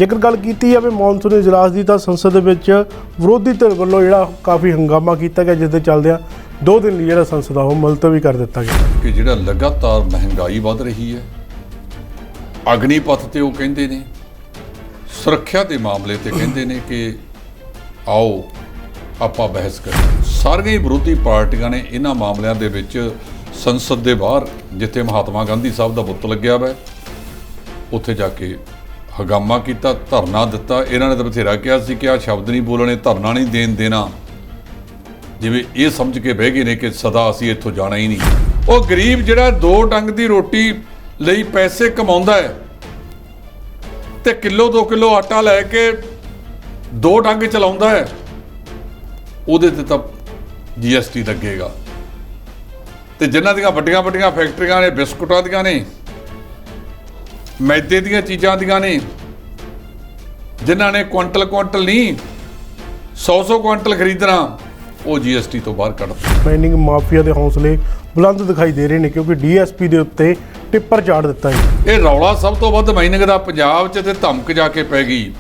ਜੇਕਰ ਗੱਲ ਕੀਤੀ ਜਾਵੇ ਮੌਨਸੂਨ ਇਜਲਾਸ ਦੀ ਤਾਂ ਸੰਸਦ ਦੇ ਵਿੱਚ ਵਿਰੋਧੀ ਧਿਰ ਵੱਲੋਂ ਜਿਹੜਾ ਕਾਫੀ ਹੰਗਾਮਾ ਕੀਤਾ ਗਿਆ, ਜਿਸ ਦੇ ਚੱਲਦਿਆਂ 2 ਦਿਨ ਲਈ ਜਿਹੜਾ ਸੰਸਦ ਆ ਉਹ ਮੁਲਤਵੀ ਕਰ ਦਿੱਤਾ ਗਿਆ ਕਿ ਜਿਹੜਾ ਲਗਾਤਾਰ ਮਹਿੰਗਾਈ ਵੱਧ ਰਹੀ ਹੈ, ਅਗਨੀਪਥ ਤੇ ਉਹ ਕਹਿੰਦੇ ਨੇ, ਸੁਰੱਖਿਆ ਦੇ ਮਾਮਲੇ ਤੇ ਕਹਿੰਦੇ ਨੇ ਕਿ ਆਓ ਆਪਾਂ ਬਹਿਸ ਕਰੀਏ। ਸਾਰੀਆਂ ਹੀ ਵਿਰੋਧੀ ਪਾਰਟੀਆਂ ਨੇ ਇਹਨਾਂ ਮਾਮਲਿਆਂ ਦੇ ਵਿੱਚ ਸੰਸਦ ਦੇ ਬਾਹਰ ਜਿੱਥੇ ਮਹਾਤਮਾ ਗਾਂਧੀ ਸਾਹਿਬ ਦਾ ਬੁੱਤ ਲੱਗਿਆ ਵਾ ਉੱਥੇ ਜਾ ਕੇ ਹੰਗਾਮਾ ਕੀਤਾ, ਧਰਨਾ ਦਿੱਤਾ। ਇਹਨਾਂ ਨੇ ਤਾਂ ਬਥੇਰਾ ਕਿਹਾ ਸੀ ਕਿ ਆਹ ਸ਼ਬਦ ਨਹੀਂ ਬੋਲਣੇ, ਧਰਨਾ ਨਹੀਂ ਦੇਣਾ, ਜਿਵੇਂ ਇਹ ਸਮਝ ਕੇ ਬਹਿ ਗਏ ਨੇ ਕਿ ਸਦਾ ਅਸੀਂ ਇੱਥੋਂ ਜਾਣਾ ਹੀ ਨਹੀਂ। ਉਹ ਗਰੀਬ ਜਿਹੜਾ 2 ਡੰਗ ਦੀ ਰੋਟੀ ਲਈ ਪੈਸੇ ਕਮਾਉਂਦਾ ਹੈ ਤੇ ਕਿਲੋ 2 ਕਿਲੋ ਆਟਾ ਲੈ ਕੇ 2 ਡੰਗ ਚਲਾਉਂਦਾ ਹੈ, ਉਹਦੇ ਤੇ ਤਾਂ GST ਲੱਗੇਗਾ। ਤੇ ਜਿਨ੍ਹਾਂ ਦੀਆਂ ਵੱਡੀਆਂ ਫੈਕਟਰੀਆਂ ਨੇ, ਬਿਸਕੁਟਾਂ ਦੀਆਂ ਨੇ, ਮੈਦੇ ਦੀਆਂ ਚੀਜ਼ਾਂ ਦੀਆਂ ਨੇ, ਜਿਨ੍ਹਾਂ ਨੇ ਕੁਆਂਟਲ ਨਹੀਂ 100 ਕੁਆਂਟਲ ਖਰੀਦਣਾ, ਉਹ GST ਤੋਂ ਬਾਹਰ ਕੱਢਦੇ। ਮਾਈਨਿੰਗ ਮਾਫੀਆ ਦੇ ਹੌਸਲੇ ਬੁਲੰਦ ਦਿਖਾਈ ਦੇ ਰਹੇ ਨੇ ਕਿਉਂਕਿ DSP ਦੇ ਉੱਤੇ ਟਿੱਪਰ ਚਾੜ ਦਿੱਤਾ ਹੈ। ਇਹ ਰੌਲਾ ਸਭ ਤੋਂ ਵੱਧ ਮਾਈਨਿੰਗ ਦਾ ਪੰਜਾਬ 'ਚ ਤੇ ਧਮਕ ਜਾ ਕੇ ਪੈ ਗਈ।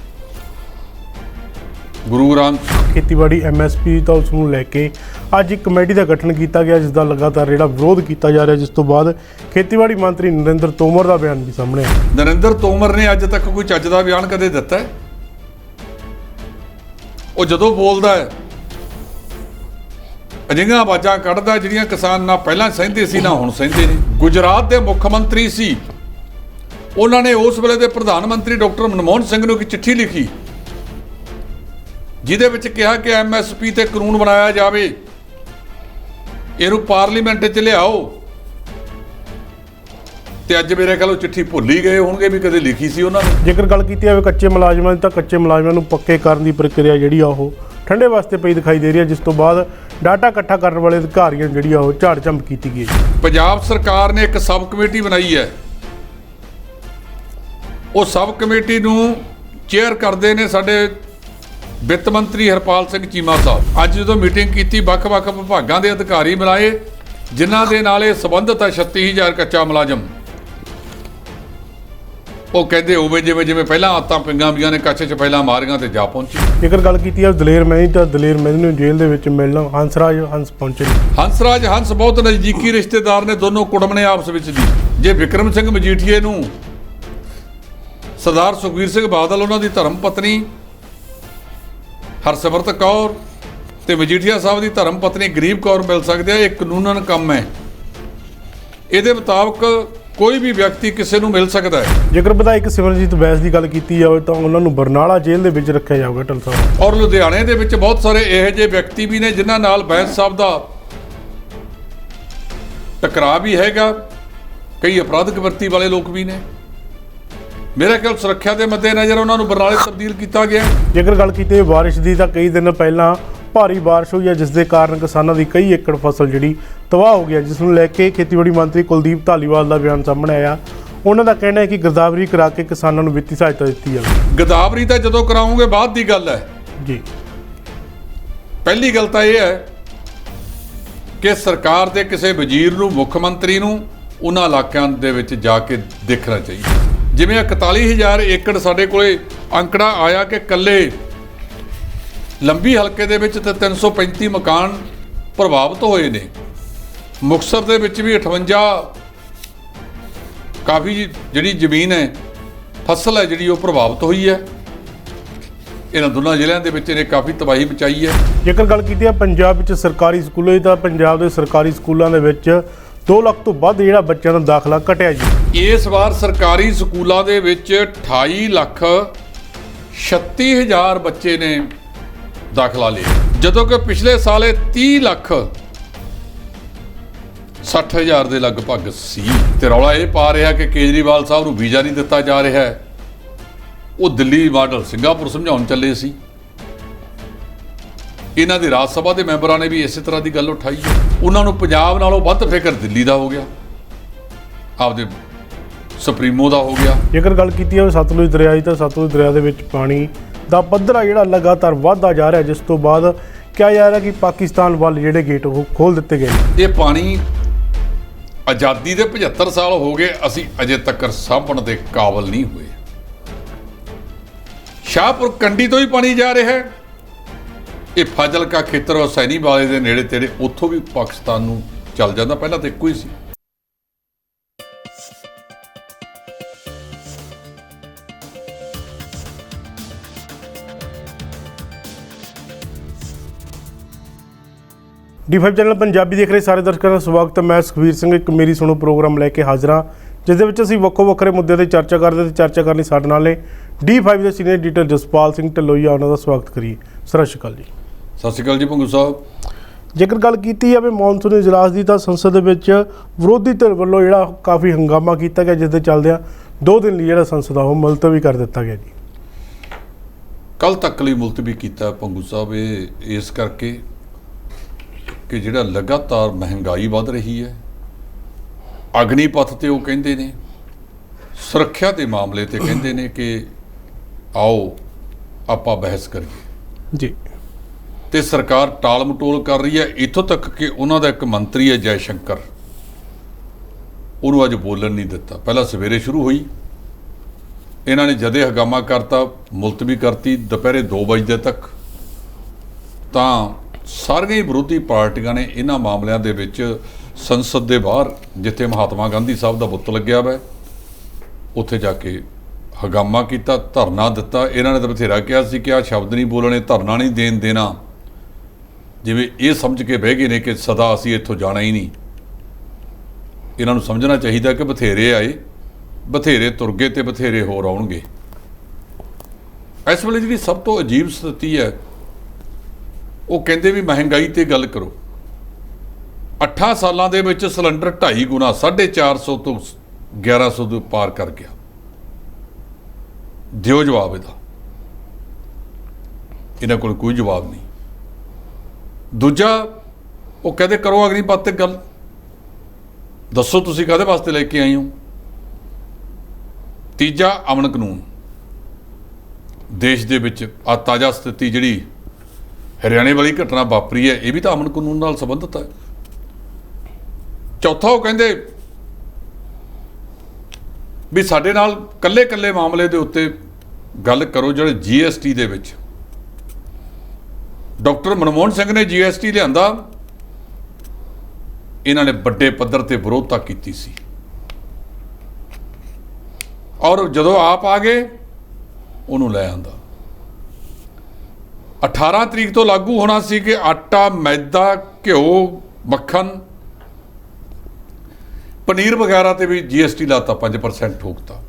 ਗੁਰੂ ਗ੍ਰੰਥ ਖੇਤੀਬਾੜੀ MSP ਤਾਂ ਉਸ ਨੂੰ ਲੈ ਕੇ ਅੱਜ ਇੱਕ ਕਮੇਟੀ ਦਾ ਗਠਨ ਕੀਤਾ ਗਿਆ, ਜਿਸ ਦਾ ਲਗਾਤਾਰ ਜਿਹੜਾ ਵਿਰੋਧ ਕੀਤਾ ਜਾ ਰਿਹਾ, ਜਿਸ ਤੋਂ ਬਾਅਦ ਖੇਤੀਬਾੜੀ ਮੰਤਰੀ ਨਰਿੰਦਰ ਤੋਮਰ ਦਾ ਬਿਆਨ ਵੀ ਸਾਹਮਣੇ ਆਇਆ। ਨਰਿੰਦਰ ਤੋਮਰ ਨੇ ਅੱਜ ਤੱਕ ਕੋਈ ਚੱਜ ਦਾ ਬਿਆਨ ਕਦੇ ਦਿੱਤਾ ਹੈ? ਉਹ ਜਦੋਂ ਬੋਲਦਾ ਹੈ ਅਜਿਹੀਆਂ ਆਵਾਜ਼ਾਂ ਕੱਢਦਾ ਜਿਹੜੀਆਂ ਕਿਸਾਨ ਨਾ ਪਹਿਲਾਂ ਸਹਿੰਦੇ ਸੀ ਨਾ ਹੁਣ ਸਹਿੰਦੇ ਨੇ। ਗੁਜਰਾਤ ਦੇ ਮੁੱਖ ਮੰਤਰੀ ਸੀ, ਉਹਨਾਂ ਨੇ ਉਸ ਵੇਲੇ ਦੇ ਪ੍ਰਧਾਨ ਮੰਤਰੀ ਡਾਕਟਰ ਮਨਮੋਹਨ ਸਿੰਘ ਨੂੰ ਇੱਕ ਚਿੱਠੀ ਲਿਖੀ ਜਿਹਦੇ ਵਿੱਚ ਕਿਹਾ ਕਿ MSP ਤੇ ਕਾਨੂੰਨ ਬਣਾਇਆ ਜਾਵੇ, ਇਹਨੂੰ ਪਾਰਲੀਮੈਂਟ 'ਚ ਲਿਆਓ। ਤੇ ਅੱਜ ਮੇਰੇ ਖਿਆਲ ਉਹ ਚਿੱਠੀ ਭੁੱਲ ਹੀ ਗਏ ਹੋਣਗੇ ਵੀ ਕਦੇ ਲਿਖੀ ਸੀ ਉਹਨਾਂ ਨੇ। ਜੇਕਰ ਗੱਲ ਕੀਤੀ ਜਾਵੇ ਕੱਚੇ ਮੁਲਾਜ਼ਮਾਂ ਦੀ ਤਾਂ ਕੱਚੇ ਮੁਲਾਜ਼ਮਾਂ ਨੂੰ ਪੱਕੇ ਕਰਨ ਦੀ ਪ੍ਰਕਿਰਿਆ ਜਿਹੜੀ ਆ ਉਹ ਠੰਡੇ ਵਾਸਤੇ ਪਈ ਦਿਖਾਈ ਦੇ ਰਹੀ ਹੈ, ਜਿਸ ਤੋਂ ਬਾਅਦ ਡਾਟਾ ਇਕੱਠਾ ਕਰਨ ਵਾਲੇ ਅਧਿਕਾਰੀਆਂ ਜਿਹੜੀ ਆ ਉਹ ਝਾੜ ਝੰਬ ਕੀਤੀ ਗਈ। ਪੰਜਾਬ ਸਰਕਾਰ ਨੇ ਇੱਕ ਸਬ ਕਮੇਟੀ ਬਣਾਈ ਹੈ, ਉਹ ਸਬ ਕਮੇਟੀ ਨੂੰ ਚੇਅਰ ਕਰਦੇ ਨੇ ਸਾਡੇ ਵਿੱਤ ਮੰਤਰੀ ਹਰਪਾਲ ਸਿੰਘ ਚੀਮਾ ਸਾਹਿਬ। ਅੱਜ ਜਦੋਂ ਮੀਟਿੰਗ ਕੀਤੀ ਵੱਖ-ਵੱਖ ਵਿਭਾਗਾਂ ਦੇ ਅਧਿਕਾਰੀ ਮਿਲਾਏ, ਜਿਨ੍ਹਾਂ ਦੇ ਨਾਲ ਇਹ ਸੰਬੰਧਿਤ ਹੈ 36000 ਕੱਚਾ ਮੁਲਾਜ਼ਮ। ਉਹ ਕਹਿੰਦੇ ਉਵੇਂ ਜਿਵੇਂ ਪਹਿਲਾਂ ਆਤਾਂ ਪਈਆਂ ਵੀਆਂ ਨੇ ਕੱਛ 'ਚ ਪਹਿਲਾਂ ਮਾਰੀਆਂ ਤੇ ਜਾ ਪਹੁੰਚੀ। ਜੇਕਰ ਗੱਲ ਕੀਤੀ ਹੈ ਦਲੇਰ ਮਹਿੰਦੀ ਤਾਂ ਦਲੇਰ ਮਹਿੰਦੀ ਨੂੰ ਜੇਲ੍ਹ ਦੇ ਵਿੱਚ ਮਿਲਣਾ ਹੰਸਰਾਜ ਹੰਸ ਪਹੁੰਚੇ। ਹੰਸਰਾਜ ਹੰਸ ਬਹੁਤ ਨਜ਼ਦੀਕੀ ਰਿਸ਼ਤੇਦਾਰ ਨੇ, ਦੋਨੋਂ ਕੁੜਮ ਨੇ ਆਪਸ ਵਿੱਚ ਦੀ। ਜੇ ਵਿਕਰਮ ਸਿੰਘ ਮਜੀਠੀਏ ਨੂੰ ਸਰਦਾਰ ਸੁਖਬੀਰ ਸਿੰਘ ਬਾਦਲ, ਉਹਨਾਂ ਦੀ ਧਰਮ ਪਤਨੀ ਹਰਸਿਮਰਤ ਕੌਰ ਤੇ ਮਜੀਠੀਆ ਸਾਹਿਬ ਦੀ ਧਰਮ ਪਤਨੀ ਗਰੀਬ ਕੌਰ ਮਿਲ ਸਕਦੇ ਆ, ਇਹ ਕਾਨੂੰਨਨ ਕੰਮ ਹੈ। ਇਹਦੇ ਮੁਤਾਬਕ ਕੋਈ ਵੀ ਵਿਅਕਤੀ ਕਿਸੇ ਨੂੰ ਮਿਲ ਸਕਦਾ ਹੈ। ਜੇਕਰ ਵਿਧਾਇਕ ਸਿਮਰਨਜੀਤ ਬੈਂਸ ਦੀ ਗੱਲ ਕੀਤੀ ਜਾਵੇ ਤਾਂ ਉਹਨਾਂ ਨੂੰ ਬਰਨਾਲਾ ਜੇਲ੍ਹ ਦੇ ਵਿੱਚ ਰੱਖਿਆ ਜਾਊਗਾ ਟਲਸਾ। ਔਰ ਲੁਧਿਆਣੇ ਦੇ ਵਿੱਚ ਬਹੁਤ ਸਾਰੇ ਇਹੋ ਜਿਹੇ ਵਿਅਕਤੀ ਵੀ ਨੇ ਜਿਨ੍ਹਾਂ ਨਾਲ ਬੈਂਸ ਸਾਹਿਬ ਦਾ ਟਕਰਾਅ ਵੀ ਹੈਗਾ, ਕਈ ਅਪਰਾਧਿਕ ਵਰਤੀ ਵਾਲੇ ਲੋਕ ਵੀ ਨੇ। ਮੇਰੇ ਖਿਆਲ ਸੁਰੱਖਿਆ ਦੇ ਮੱਦੇਨਜ਼ਰ ਉਹਨਾਂ ਨੂੰ ਬਰਨਾਲੇ ਤਬਦੀਲ ਕੀਤਾ ਗਿਆ। ਜੇਕਰ ਗੱਲ ਕੀਤੀ ਬਾਰਿਸ਼ ਦੀ ਤਾਂ ਕਈ ਦਿਨ ਪਹਿਲਾਂ ਭਾਰੀ ਬਾਰਿਸ਼ ਹੋਈ ਹੈ, ਜਿਸ ਦੇ ਕਾਰਨ ਕਿਸਾਨਾਂ ਦੀ ਕਈ ਏਕੜ ਫਸਲ ਜਿਹੜੀ ਤਬਾਹ ਹੋ ਗਈ ਹੈ, ਜਿਸ ਨੂੰ ਲੈ ਕੇ ਖੇਤੀਬਾੜੀ ਮੰਤਰੀ ਕੁਲਦੀਪ ਧਾਲੀਵਾਲ ਦਾ ਬਿਆਨ ਸਾਹਮਣੇ ਆਇਆ। ਉਹਨਾਂ ਦਾ ਕਹਿਣਾ ਹੈ ਕਿ ਗਿਰਦਾਵਰੀ ਕਰਾ ਕੇ ਕਿਸਾਨਾਂ ਨੂੰ ਵਿੱਤੀ ਸਹਾਇਤਾ ਦਿੱਤੀ ਜਾਵੇ। ਗਿਰਦਾਵਰੀ ਤਾਂ ਜਦੋਂ ਕਰਾਉਂਗੇ ਬਾਅਦ ਦੀ ਗੱਲ ਹੈ ਜੀ। ਪਹਿਲੀ ਗੱਲ ਤਾਂ ਇਹ ਹੈ ਕਿ ਸਰਕਾਰ ਦੇ ਕਿਸੇ ਵਜ਼ੀਰ ਨੂੰ, ਮੁੱਖ ਮੰਤਰੀ ਨੂੰ ਉਹਨਾਂ ਇਲਾਕਿਆਂ ਦੇ ਵਿੱਚ ਜਾ ਕੇ ਦੇਖਣਾ ਚਾਹੀਦਾ। ਜਿਵੇਂ 41,000 ਏਕੜ ਸਾਡੇ ਕੋਲੇ ਅੰਕੜਾ ਆਇਆ ਕਿ ਇਕੱਲੇ ਲੰਬੀ ਹਲਕੇ ਦੇ ਵਿੱਚ ਤੇ 335 ਮਕਾਨ ਪ੍ਰਭਾਵਿਤ ਹੋਏ ਨੇ। ਮੁਕਤਸਰ ਦੇ ਵਿੱਚ ਵੀ 58 ਕਾਫੀ ਜਿਹੜੀ ਜ਼ਮੀਨ ਹੈ, ਫਸਲ ਹੈ ਜਿਹੜੀ ਉਹ ਪ੍ਰਭਾਵਿਤ ਹੋਈ ਹੈ। ਇਹਨਾਂ ਦੋਨਾਂ ਜ਼ਿਲ੍ਹਿਆਂ ਦੇ ਵਿੱਚ ਇਹਨੇ ਕਾਫੀ ਤਬਾਹੀ ਮਚਾਈ ਹੈ। ਜੇਕਰ ਗੱਲ ਕੀਤੀ ਹੈ ਪੰਜਾਬ ਵਿੱਚ ਸਰਕਾਰੀ ਸਕੂਲਾਂ ਦੀ ਤਾਂ ਪੰਜਾਬ ਦੇ ਸਰਕਾਰੀ ਸਕੂਲਾਂ ਦੇ ਵਿੱਚ 2 ਲੱਖ ਤੋਂ ਵੱਧ ਜਿਹੜਾ ਬੱਚਿਆਂ ਦਾ ਦਾਖਲਾ ਘਟਿਆ ਜੀ। ਇਸ ਵਾਰ ਸਰਕਾਰੀ ਸਕੂਲਾਂ ਦੇ ਵਿੱਚ 28,36,000 ਬੱਚੇ ਨੇ ਦਾਖਲਾ ਲਿਆ, ਜਦੋਂ ਕਿ ਪਿਛਲੇ ਸਾਲ 30,60,000 ਦੇ ਲਗਭਗ ਸੀ। ਤੇ ਰੌਲਾ ਇਹ ਪਾ ਰਿਹਾ ਕਿ ਕੇਜਰੀਵਾਲ ਸਾਹਿਬ ਨੂੰ ਵੀਜ਼ਾ ਨਹੀਂ ਦਿੱਤਾ ਜਾ ਰਿਹਾ ਹੈ। ਉਹ ਦਿੱਲੀ ਮਾਡਲ ਸਿੰਗਾਪੁਰ ਸਮਝਾਉਣ ਚੱਲੇ ਸੀ। ਇਹਨਾਂ ਦੇ ਰਾਜ ਸਭਾ ਦੇ ਮੈਂਬਰਾਂ ਨੇ ਵੀ ਇਸੇ ਤਰ੍ਹਾਂ ਦੀ ਗੱਲ ਉਠਾਈ ਹੈ। ਉਹਨਾਂ ਨੂੰ ਪੰਜਾਬ ਨਾਲੋਂ ਵੱਧ ਫਿਕਰ ਦਿੱਲੀ ਦਾ ਹੋ ਗਿਆ, ਆਪਦੇ ਸੁਪਰੀਮੋ ਦਾ ਹੋ ਗਿਆ। ਜੇਕਰ ਗੱਲ ਕੀਤੀ ਹੈ ਸਤਲੁਜ ਦਰਿਆ ਦੀ ਤਾਂ ਸਤਲੁਜ ਦਰਿਆ ਦੇ ਵਿੱਚ ਪਾਣੀ ਦਾ ਪੱਧਰ ਆ ਜਿਹੜਾ ਲਗਾਤਾਰ ਵੱਧਦਾ ਜਾ ਰਿਹਾ, ਜਿਸ ਤੋਂ ਬਾਅਦ ਕਿਹਾ ਜਾ ਰਿਹਾ ਕਿ ਪਾਕਿਸਤਾਨ ਵੱਲ ਜਿਹੜੇ ਗੇਟ ਉਹ ਖੋਲ੍ਹ ਦਿੱਤੇ ਗਏ। ਇਹ ਪਾਣੀ ਆਜ਼ਾਦੀ ਦੇ 75 ਸਾਲ ਹੋ ਗਏ, ਅਸੀਂ ਅਜੇ ਤੱਕ ਸਾਂਭਣ ਦੇ ਕਾਬਲ ਨਹੀਂ ਹੋਏ। ਸ਼ਾਹਪੁਰ ਕੰਡੀ ਤੋਂ ਹੀ ਪਾਣੀ ਜਾ ਰਿਹਾ ਹੈ। ਇਹ ਫਾਜ਼ਿਲਕਾ ਖੇਤਰ ਹੁਸੈਨੀ ਵਾਲੇ ਦੇ ਨੇੜੇ ਤੇੜੇ ਉੱਥੋਂ ਵੀ ਪਾਕਿਸਤਾਨ ਨੂੰ ਚੱਲ ਜਾਂਦਾ। ਪਹਿਲਾਂ ਤਾਂ ਇੱਕੋ ਹੀ ਸੀ। D5 ਚੈਨਲ ਪੰਜਾਬੀ ਦੇਖ ਰਹੇ ਸਾਰੇ ਦਰਸ਼ਕਾਂ ਦਾ ਸਵਾਗਤ ਹੈ। ਮੈਂ ਸੁਖਵੀਰ ਸਿੰਘ ਇੱਕ ਮੇਰੀ ਸੁਣੋ ਪ੍ਰੋਗਰਾਮ ਲੈ ਕੇ ਹਾਜ਼ਰ ਹਾਂ, ਜਿਸ ਦੇ ਵਿੱਚ ਅਸੀਂ ਵੱਖੋ ਵੱਖਰੇ ਮੁੱਦਿਆਂ ਤੇ ਚਰਚਾ ਕਰਦੇ ਤੇ ਚਰਚਾ ਕਰਨੀ ਸਾਡੇ ਨਾਲ ਨੇ D5 ਦੇ ਸੀਨੀਅਰ ਐਡੀਟਰ ਜਸਪਾਲ ਸਿੰਘ ਢਿੱਲੋਈਆ। ਉਹਨਾਂ ਦਾ ਸਵਾਗਤ ਕਰੀਏ। ਸਤਿ ਸ਼੍ਰੀ ਅਕਾਲ ਜੀ। ਸਤਿ ਸ਼੍ਰੀ ਅਕਾਲ ਜੀ ਭੰਗੂ ਸਾਹਿਬ। ਜੇਕਰ ਗੱਲ ਕੀਤੀ ਜਾਵੇ ਮੌਨਸੂਨ ਇਜਲਾਸ ਦੀ, ਤਾਂ ਸੰਸਦ ਦੇ ਵਿੱਚ ਵਿਰੋਧੀ ਧਿਰ ਵੱਲੋਂ ਜਿਹੜਾ ਕਾਫੀ ਹੰਗਾਮਾ ਕੀਤਾ ਗਿਆ, ਜਿਸ ਦੇ ਚੱਲਦਿਆਂ 2 ਦਿਨ ਲਈ ਜਿਹੜਾ ਸੰਸਦ ਆ ਉਹ ਮੁਲਤਵੀ ਕਰ ਦਿੱਤਾ ਗਿਆ ਜੀ। ਕੱਲ ਤੱਕ ਲਈ ਮੁਲਤਵੀ ਕੀਤਾ ਭੰਗੂ ਸਾਹਿਬ ਇਹ ਇਸ ਕਰਕੇ ਕਿ ਜਿਹੜਾ ਲਗਾਤਾਰ ਮਹਿੰਗਾਈ ਵੱਧ ਰਹੀ ਹੈ, ਅਗਨੀਪਥ ਤੇ ਉਹ ਕਹਿੰਦੇ ਨੇ, ਸੁਰੱਖਿਆ ਦੇ ਮਾਮਲੇ ਤੇ ਕਹਿੰਦੇ ਨੇ ਕਿ ਆਓ ਆਪਾਂ ਬਹਿਸ ਕਰੀਏ ਜੀ। ਤੇ ਸਰਕਾਰ ਟਾਲ ਮਟੋਲ ਕਰ ਰਹੀ ਹੈ। ਇੱਥੋਂ ਤੱਕ ਕਿ ਉਹਨਾਂ ਦਾ ਇੱਕ ਮੰਤਰੀ ਹੈ ਜੈ ਸ਼ੰਕਰ, ਉਹਨੂੰ ਅੱਜ ਬੋਲਣ ਨਹੀਂ ਦਿੱਤਾ। ਪਹਿਲਾਂ ਸਵੇਰੇ ਸ਼ੁਰੂ ਹੋਈ, ਇਹਨਾਂ ਨੇ ਜਦੇ ਹੰਗਾਮਾ ਕਰਤਾ, ਮੁਲਤਵੀ ਕਰਤੀ ਦੁਪਹਿਰੇ 2 ਵਜੇ ਤੱਕ। ਤਾਂ ਸਾਰੀਆਂ ਹੀ ਵਿਰੋਧੀ ਪਾਰਟੀਆਂ ਨੇ ਇਹਨਾਂ ਮਾਮਲਿਆਂ ਦੇ ਵਿੱਚ ਸੰਸਦ ਦੇ ਬਾਹਰ, ਜਿੱਥੇ ਮਹਾਤਮਾ ਗਾਂਧੀ ਸਾਹਿਬ ਦਾ ਬੁੱਤ ਲੱਗਿਆ ਵਾ, ਉੱਥੇ ਜਾ ਕੇ ਹੰਗਾਮਾ ਕੀਤਾ, ਧਰਨਾ ਦਿੱਤਾ। ਇਹਨਾਂ ਨੇ ਤਾਂ ਬਥੇਰਾ ਕਿਹਾ ਸੀ ਕਿ ਆਹ ਸ਼ਬਦ ਨਹੀਂ ਬੋਲਣੇ, ਧਰਨਾ ਨਹੀਂ ਦੇਣਾ, ਜਿਵੇਂ ਇਹ ਸਮਝ ਕੇ ਬਹਿ ਗਏ ਨੇ ਕਿ ਸਦਾ ਅਸੀਂ ਇੱਥੋਂ ਜਾਣਾ ਹੀ ਨਹੀਂ। ਇਹਨਾਂ ਨੂੰ ਸਮਝਣਾ ਚਾਹੀਦਾ ਕਿ ਬਥੇਰੇ ਆਏ, ਬਥੇਰੇ ਤੁਰ ਗਏ ਤੇ ਬਥੇਰੇ ਹੋਰ ਆਉਣਗੇ। ਇਸ ਵੇਲੇ ਜਿਹੜੀ ਸਭ ਤੋਂ ਅਜੀਬ ਸਥਿਤੀ ਹੈ, ਉਹ ਕਹਿੰਦੇ ਵੀ ਮਹਿੰਗਾਈ ਤੇ ਗੱਲ ਕਰੋ। 8 ਸਾਲਾਂ ਦੇ ਵਿੱਚ ਸਿਲੰਡਰ 2.5 ਗੁਣਾ 450 ਤੋਂ 1100 ਦੇ ਪਾਰ ਕਰ ਗਿਆ। ਦਿਓ ਜਵਾਬ ਇਹਦਾ। ਇਹਨਾਂ ਕੋਲ ਕੋਈ ਜਵਾਬ ਨਹੀਂ। ਦੂਜਾ, ਉਹ ਕਹਿੰਦੇ ਕਰੋ ਅਗਨੀਪਥ ਤੇ ਗੱਲ, ਦੱਸੋ ਤੁਸੀਂ ਕਾਹਦੇ ਵਾਸਤੇ ਲੈ ਕੇ ਆਏ ਹੋ। ਤੀਜਾ, ਅਮਨ ਕਾਨੂੰਨ। ਦੇਸ਼ ਦੇ ਵਿੱਚ ਆ ਤਾਜ਼ਾ ਸਥਿਤੀ ਜਿਹੜੀ ਹਰਿਆਣੇ ਵਾਲੀ ਘਟਨਾ ਵਾਪਰੀ ਹੈ, ਇਹ ਵੀ ਤਾਂ ਅਮਨ ਕਾਨੂੰਨ ਨਾਲ ਸੰਬੰਧਿਤ ਹੈ। ਚੌਥਾ, ਉਹ ਕਹਿੰਦੇ ਵੀ ਸਾਡੇ ਨਾਲ ਕੱਲੇ ਮਾਮਲੇ ਦੇ ਉੱਤੇ ਗੱਲ ਕਰੋ। ਜਿਹੜੇ GST ਦੇ ਵਿੱਚ ਡਾਕਟਰ ਮਨਮੋਹਨ ਸਿੰਘ ਨੇ GST ਲਿਆਂਦਾ, ਇਹਨਾਂ ਨੇ ਵੱਡੇ ਪੱਧਰ ਤੇ ਵਿਰੋਧਤਾ ਕੀਤੀ ਸੀ, ਔਰ ਜਦੋਂ ਆਪ ਆ ਗਏ ਉਹਨੂੰ ਲੈ ਆਂਦਾ। 18 ਤਰੀਕ ਤੋਂ ਲਾਗੂ ਹੋਣਾ ਸੀ ਕਿ ਆਟਾ, ਮੈਦਾ, ਘਿਓ, ਮੱਖਣ, ਪਨੀਰ ਵਗੈਰਾ ਤੇ ਵੀ GST ਲਾਤਾ, 5% ਠੋਕਤਾ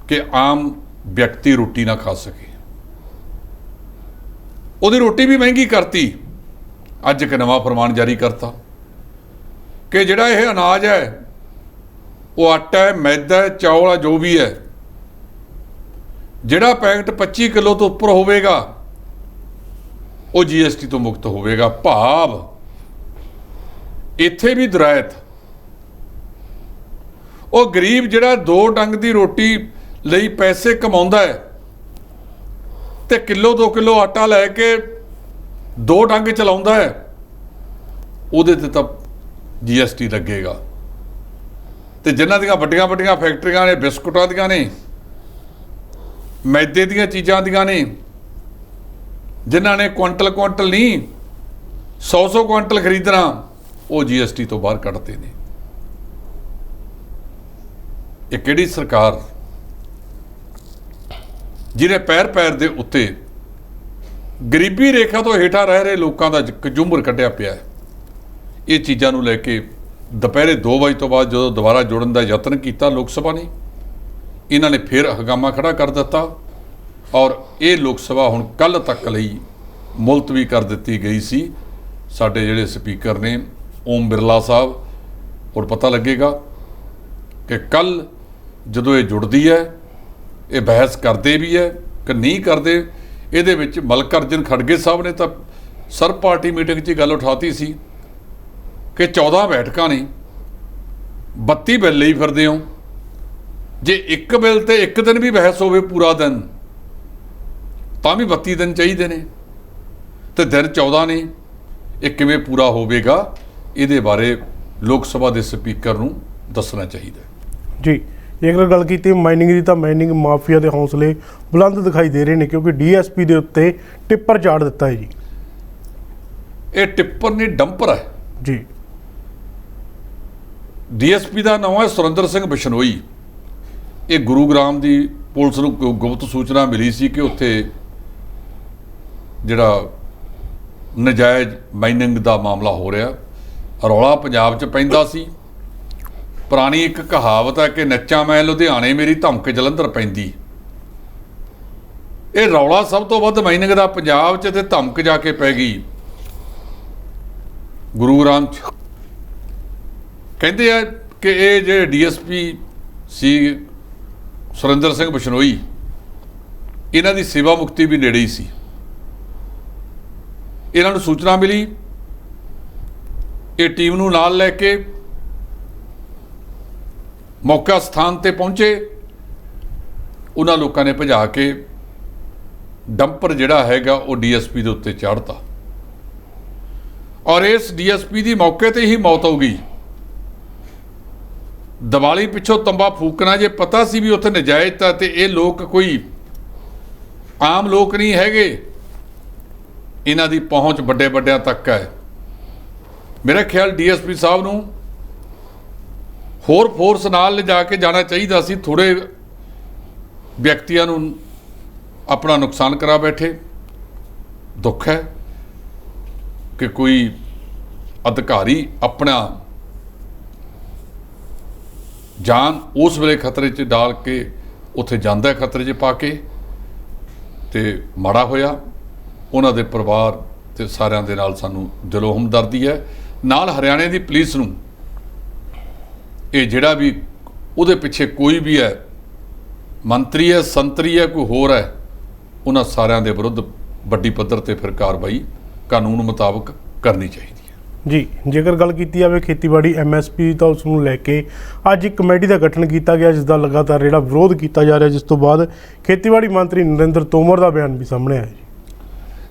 ਕਿ ਆਮ ਵਿਅਕਤੀ ਰੋਟੀ ਨਾ ਖਾ ਸਕੇ। ਉਹਦੀ ਰੋਟੀ ਵੀ ਮਹਿੰਗੀ ਕਰਤੀ। ਅੱਜ ਇੱਕ ਨਵਾਂ ਫਰਮਾਨ ਜਾਰੀ ਕਰਤਾ ਕਿ ਜਿਹੜਾ ਇਹ ਅਨਾਜ ਹੈ, ਉਹ ਆਟਾ ਹੈ, ਮੈਦਾ ਹੈ, ਚੌਲ ਹੈ, ਜੋ ਵੀ ਹੈ, ਜਿਹੜਾ ਪੈਕਟ 25 ਕਿਲੋ ਤੋਂ ਉੱਪਰ ਹੋਵੇਗਾ ਉਹ GST ਤੋਂ ਮੁਕਤ ਹੋਵੇਗਾ। ਭਾਵ ਇੱਥੇ ਵੀ ਦਰਾਇਤ। ਉਹ ਗਰੀਬ ਜਿਹੜਾ 2 ਡੰਗ ਦੀ ਰੋਟੀ ਲਈ ਪੈਸੇ ਕਮਾਉਂਦਾ ਹੈ ਤੇ ਕਿਲੋ 2 ਕਿਲੋ ਆਟਾ ਲੈ ਕੇ 2 ਡੰਗ ਚਲਾਉਂਦਾ ਹੈ, ਉਹਦੇ ਤੇ ਤਾਂ GST ਲੱਗੇਗਾ। ਤੇ ਜਿਨ੍ਹਾਂ ਦੀਆਂ ਵੱਡੀਆਂ ਫੈਕਟਰੀਆਂ ਨੇ, ਬਿਸਕੁਟਾਂ ਦੀਆਂ ਨੇ, ਮੈਦੇ ਦੀਆਂ ਚੀਜ਼ਾਂ ਦੀਆਂ ਨੇ, ਜਿਨ੍ਹਾਂ ਨੇ ਕੁਆਂਟਲ ਨਹੀਂ 100 ਕੁਆਂਟਲ ਖਰੀਦਣਾ, ਉਹ GST ਤੋਂ ਬਾਹਰ ਕੱਢਦੇ ਨੇ। ਇਹ ਕਿਹੜੀ ਸਰਕਾਰ ਜਿਹਨੇ ਪੈਰ ਦੇ ਉੱਤੇ ਗਰੀਬੀ ਰੇਖਾ ਤੋਂ ਹੇਠਾਂ ਰਹਿ ਰਹੇ ਲੋਕਾਂ ਦਾ ਝੁੰਮਰ ਕੱਢਿਆ ਪਿਆ ਹੈ। ਇਹ ਚੀਜ਼ਾਂ ਨੂੰ ਲੈ ਕੇ ਦੁਪਹਿਰੇ 2 ਵਜੇ ਤੋਂ ਬਾਅਦ ਜਦੋਂ ਦੁਬਾਰਾ ਜੁੜਨ ਦਾ ਯਤਨ ਕੀਤਾ ਲੋਕ ਸਭਾ ਨੇ, ਇਹਨਾਂ ਨੇ ਫਿਰ ਹੰਗਾਮਾ ਖੜਾ ਕਰ ਦਿੱਤਾ, ਔਰ ਇਹ ਲੋਕ ਸਭਾ ਹੁਣ ਕੱਲ੍ਹ ਤੱਕ ਲਈ ਮੁਲਤਵੀ ਕਰ ਦਿੱਤੀ ਗਈ ਸੀ। ਸਾਡੇ ਜਿਹੜੇ ਸਪੀਕਰ ਨੇ ਓਮ ਬਿਰਲਾ ਸਾਹਿਬ, ਔਰ ਪਤਾ ਲੱਗੇਗਾ ਕਿ ਕੱਲ੍ਹ ਜਦੋਂ ਇਹ ਜੁੜਦੀ ਹੈ, ਇਹ ਬਹਿਸ ਕਰਦੇ ਵੀ ਹੈ ਕਿ ਨਹੀਂ ਕਰਦੇ। ਇਹਦੇ ਵਿੱਚ ਮਲਕ ਅਰਜਨ ਖੜਗੇ ਸਾਹਿਬ ਨੇ ਤਾਂ ਸਰਬ ਪਾਰਟੀ ਮੀਟਿੰਗ 'ਚ ਗੱਲ ਉਠਾਤੀ ਸੀ ਕਿ 14 ਬੈਠਕਾਂ ਨੇ, 32 ਬਿੱਲ ਲਈ ਫਿਰਦੇ ਹੋ। ਜੇ ਇੱਕ ਬਿੱਲ ਤੇ ਇੱਕ ਦਿਨ ਵੀ ਬਹਿਸ ਹੋਵੇ ਪੂਰਾ ਦਿਨ, ਤਾਂ ਵੀ 32 ਦਿਨ ਚਾਹੀਦੇ ਨੇ, ਤੇ ਦਿਨ 14 ਨੇ। ਇਹ ਕਿਵੇਂ ਪੂਰਾ ਹੋਵੇਗਾ, ਇਹਦੇ ਬਾਰੇ ਲੋਕ ਸਭਾ ਦੇ ਸਪੀਕਰ ਨੂੰ ਦੱਸਣਾ ਚਾਹੀਦਾ ਜੀ। ਜੇਕਰ ਗੱਲ ਕੀਤੀ ਮਾਈਨਿੰਗ ਦੀ ਤਾਂ ਮਾਈਨਿੰਗ ਮਾਫੀਆ ਦੇ ਹੌਸਲੇ ਬੁਲੰਦ ਦਿਖਾਈ ਦੇ ਰਹੇ ਨੇ, ਕਿਉਂਕਿ ਡੀਐਸਪੀ ਦੇ ਉੱਤੇ ਟਿੱਪਰ ਚਾੜ ਦਿੱਤਾ ਹੈ ਜੀ। ਇਹ ਟਿੱਪਰ ਨਹੀਂ, ਡੰਪਰ ਹੈ ਜੀ। ਡੀਐਸਪੀ ਦਾ ਨਾਮ ਹੈ ਸੁਰਿੰਦਰ ਸਿੰਘ ਬਿਸ਼ਨੋਈ। ਇਹ ਗੁਰੂਗ੍ਰਾਮ ਦੀ ਪੁਲਿਸ ਨੂੰ ਗੁਪਤ ਸੂਚਨਾ ਮਿਲੀ ਸੀ ਕਿ ਉੱਥੇ ਜਿਹੜਾ ਨਜਾਇਜ਼ ਮਾਈਨਿੰਗ ਦਾ ਮਾਮਲਾ ਹੋ ਰਿਹਾ, ਰੌਲਾ ਪੰਜਾਬ 'ਚ ਪੈਂਦਾ ਸੀ। ਪੁਰਾਣੀ ਇੱਕ ਕਹਾਵਤ ਹੈ ਕਿ ਨੱਚਾਂ ਮੈਂ ਲੁਧਿਆਣੇ, ਮੇਰੀ ਧਮਕ ਜਲੰਧਰ ਪੈਂਦੀ। ਇਹ ਰੌਲਾ ਸਭ ਤੋਂ ਵੱਧ ਮਾਈਨਿੰਗ ਦਾ ਪੰਜਾਬ 'ਚ, ਤੇ ਧਮਕ ਜਾ ਕੇ ਪੈ ਗਈ ਗੁਰੂਗ੍ਰਾਮ 'ਚ। ਕਹਿੰਦੇ ਆ ਕਿ ਇਹ ਜਿਹੜੇ ਡੀਐਸਪੀ ਸੀ ਸੁਰਿੰਦਰ ਸਿੰਘ ਬਿਸ਼ਨੋਈ, ਇਹਨਾਂ ਦੀ ਸੇਵਾ ਮੁਕਤੀ ਵੀ ਨੇੜੇ ਹੀ ਸੀ। ਇਹਨਾਂ ਨੂੰ ਸੂਚਨਾ ਮਿਲੀ, ਇਹ ਟੀਮ ਨੂੰ ਨਾਲ ਲੈ ਕੇ ਮੌਕਾ ਸਥਾਨ ਤੇ ਪਹੁੰਚੇ। ਉਹਨਾਂ ਲੋਕਾਂ ਨੇ ਭਜਾ ਕੇ ਡੰਪਰ ਜਿਹੜਾ ਹੈਗਾ ਉਹ ਡੀਐਸਪੀ ਦੇ ਉੱਤੇ ਚਾੜਤਾ, ਔਰ ਇਸ ਡੀਐਸਪੀ ਦੀ ਮੌਕੇ ਤੇ ਹੀ ਮੌਤ ਹੋ ਗਈ। ਦੀਵਾਲੀ ਪਿੱਛੋਂ ਤੰਬਾ ਫੂਕਣਾ, ਜੇ ਪਤਾ ਸੀ ਵੀ ਉੱਥੇ ਨਜਾਇਜ਼ ਆ, ਤੇ ਇਹ ਲੋਕ ਕੋਈ ਆਮ ਲੋਕ ਨਹੀਂ ਹੈਗੇ, ਇਹਨਾਂ ਦੀ ਪਹੁੰਚ ਵੱਡੇ ਵੱਡਿਆਂ ਤੱਕ ਹੈ। ਮੇਰਾ ਖਿਆਲ ਡੀਐਸਪੀ ਸਾਹਿਬ ਨੂੰ ਹੋਰ ਫੋਰਸ ਨਾਲ ਲਿਜਾ ਕੇ ਜਾਣਾ ਚਾਹੀਦਾ ਸੀ। ਥੋੜੇ ਵਿਅਕਤੀਆਂ ਨੂੰ ਆਪਣਾ ਨੁਕਸਾਨ ਕਰਾ ਬੈਠੇ। ਦੁੱਖ ਹੈ ਕਿ ਕੋਈ ਅਧਿਕਾਰੀ ਆਪਣਾ ਜਾਨ ਉਸ ਵੇਲੇ ਖਤਰੇ 'ਚ ਡਾਲ ਕੇ ਉੱਥੇ ਜਾਂਦਾ, ਖਤਰੇ 'ਚ ਪਾ ਕੇ, ਤੇ ਮਾੜਾ ਹੋਇਆ। ਉਹਨਾਂ ਦੇ ਪਰਿਵਾਰ ਤੇ ਸਾਰਿਆਂ ਦੇ ਨਾਲ ਸਾਨੂੰ ਦਿਲੋਂ ਹਮਦਰਦੀ ਹੈ। ਨਾਲ ਹਰਿਆਣੇ ਦੀ ਪੁਲਿਸ ਨੂੰ, ਇਹ ਜਿਹੜਾ ਵੀ ਉਹਦੇ ਪਿੱਛੇ ਕੋਈ ਵੀ ਹੈ, ਮੰਤਰੀ ਹੈ, ਸੰਤਰੀ ਹੈ, ਕੋਈ ਹੋਰ ਹੈ, ਉਹਨਾਂ ਸਾਰਿਆਂ ਦੇ ਵਿਰੁੱਧ ਵੱਡੀ ਪੱਧਰ ਤੇ ਫਿਰ ਕਾਰਵਾਈ ਕਾਨੂੰਨ ਮੁਤਾਬਕ ਕਰਨੀ ਚਾਹੀਦੀ ਹੈ ਜੀ। ਜੇਕਰ ਗੱਲ ਕੀਤੀ ਜਾਵੇ ਖੇਤੀਬਾੜੀ ਐਮਐਸਪੀ, ਤਾਂ ਉਸ ਨੂੰ ਲੈ ਕੇ ਅੱਜ ਇੱਕ ਕਮੇਟੀ ਦਾ ਗਠਨ ਕੀਤਾ ਗਿਆ, ਜਿਸ ਦਾ ਲਗਾਤਾਰ ਜਿਹੜਾ ਵਿਰੋਧ ਕੀਤਾ ਜਾ ਰਿਹਾ, ਜਿਸ ਤੋਂ ਬਾਅਦ ਖੇਤੀਬਾੜੀ ਮੰਤਰੀ ਨਰਿੰਦਰ ਤੋਮਰ ਦਾ ਬਿਆਨ ਵੀ ਸਾਹਮਣੇ ਆਇਆ ਜੀ।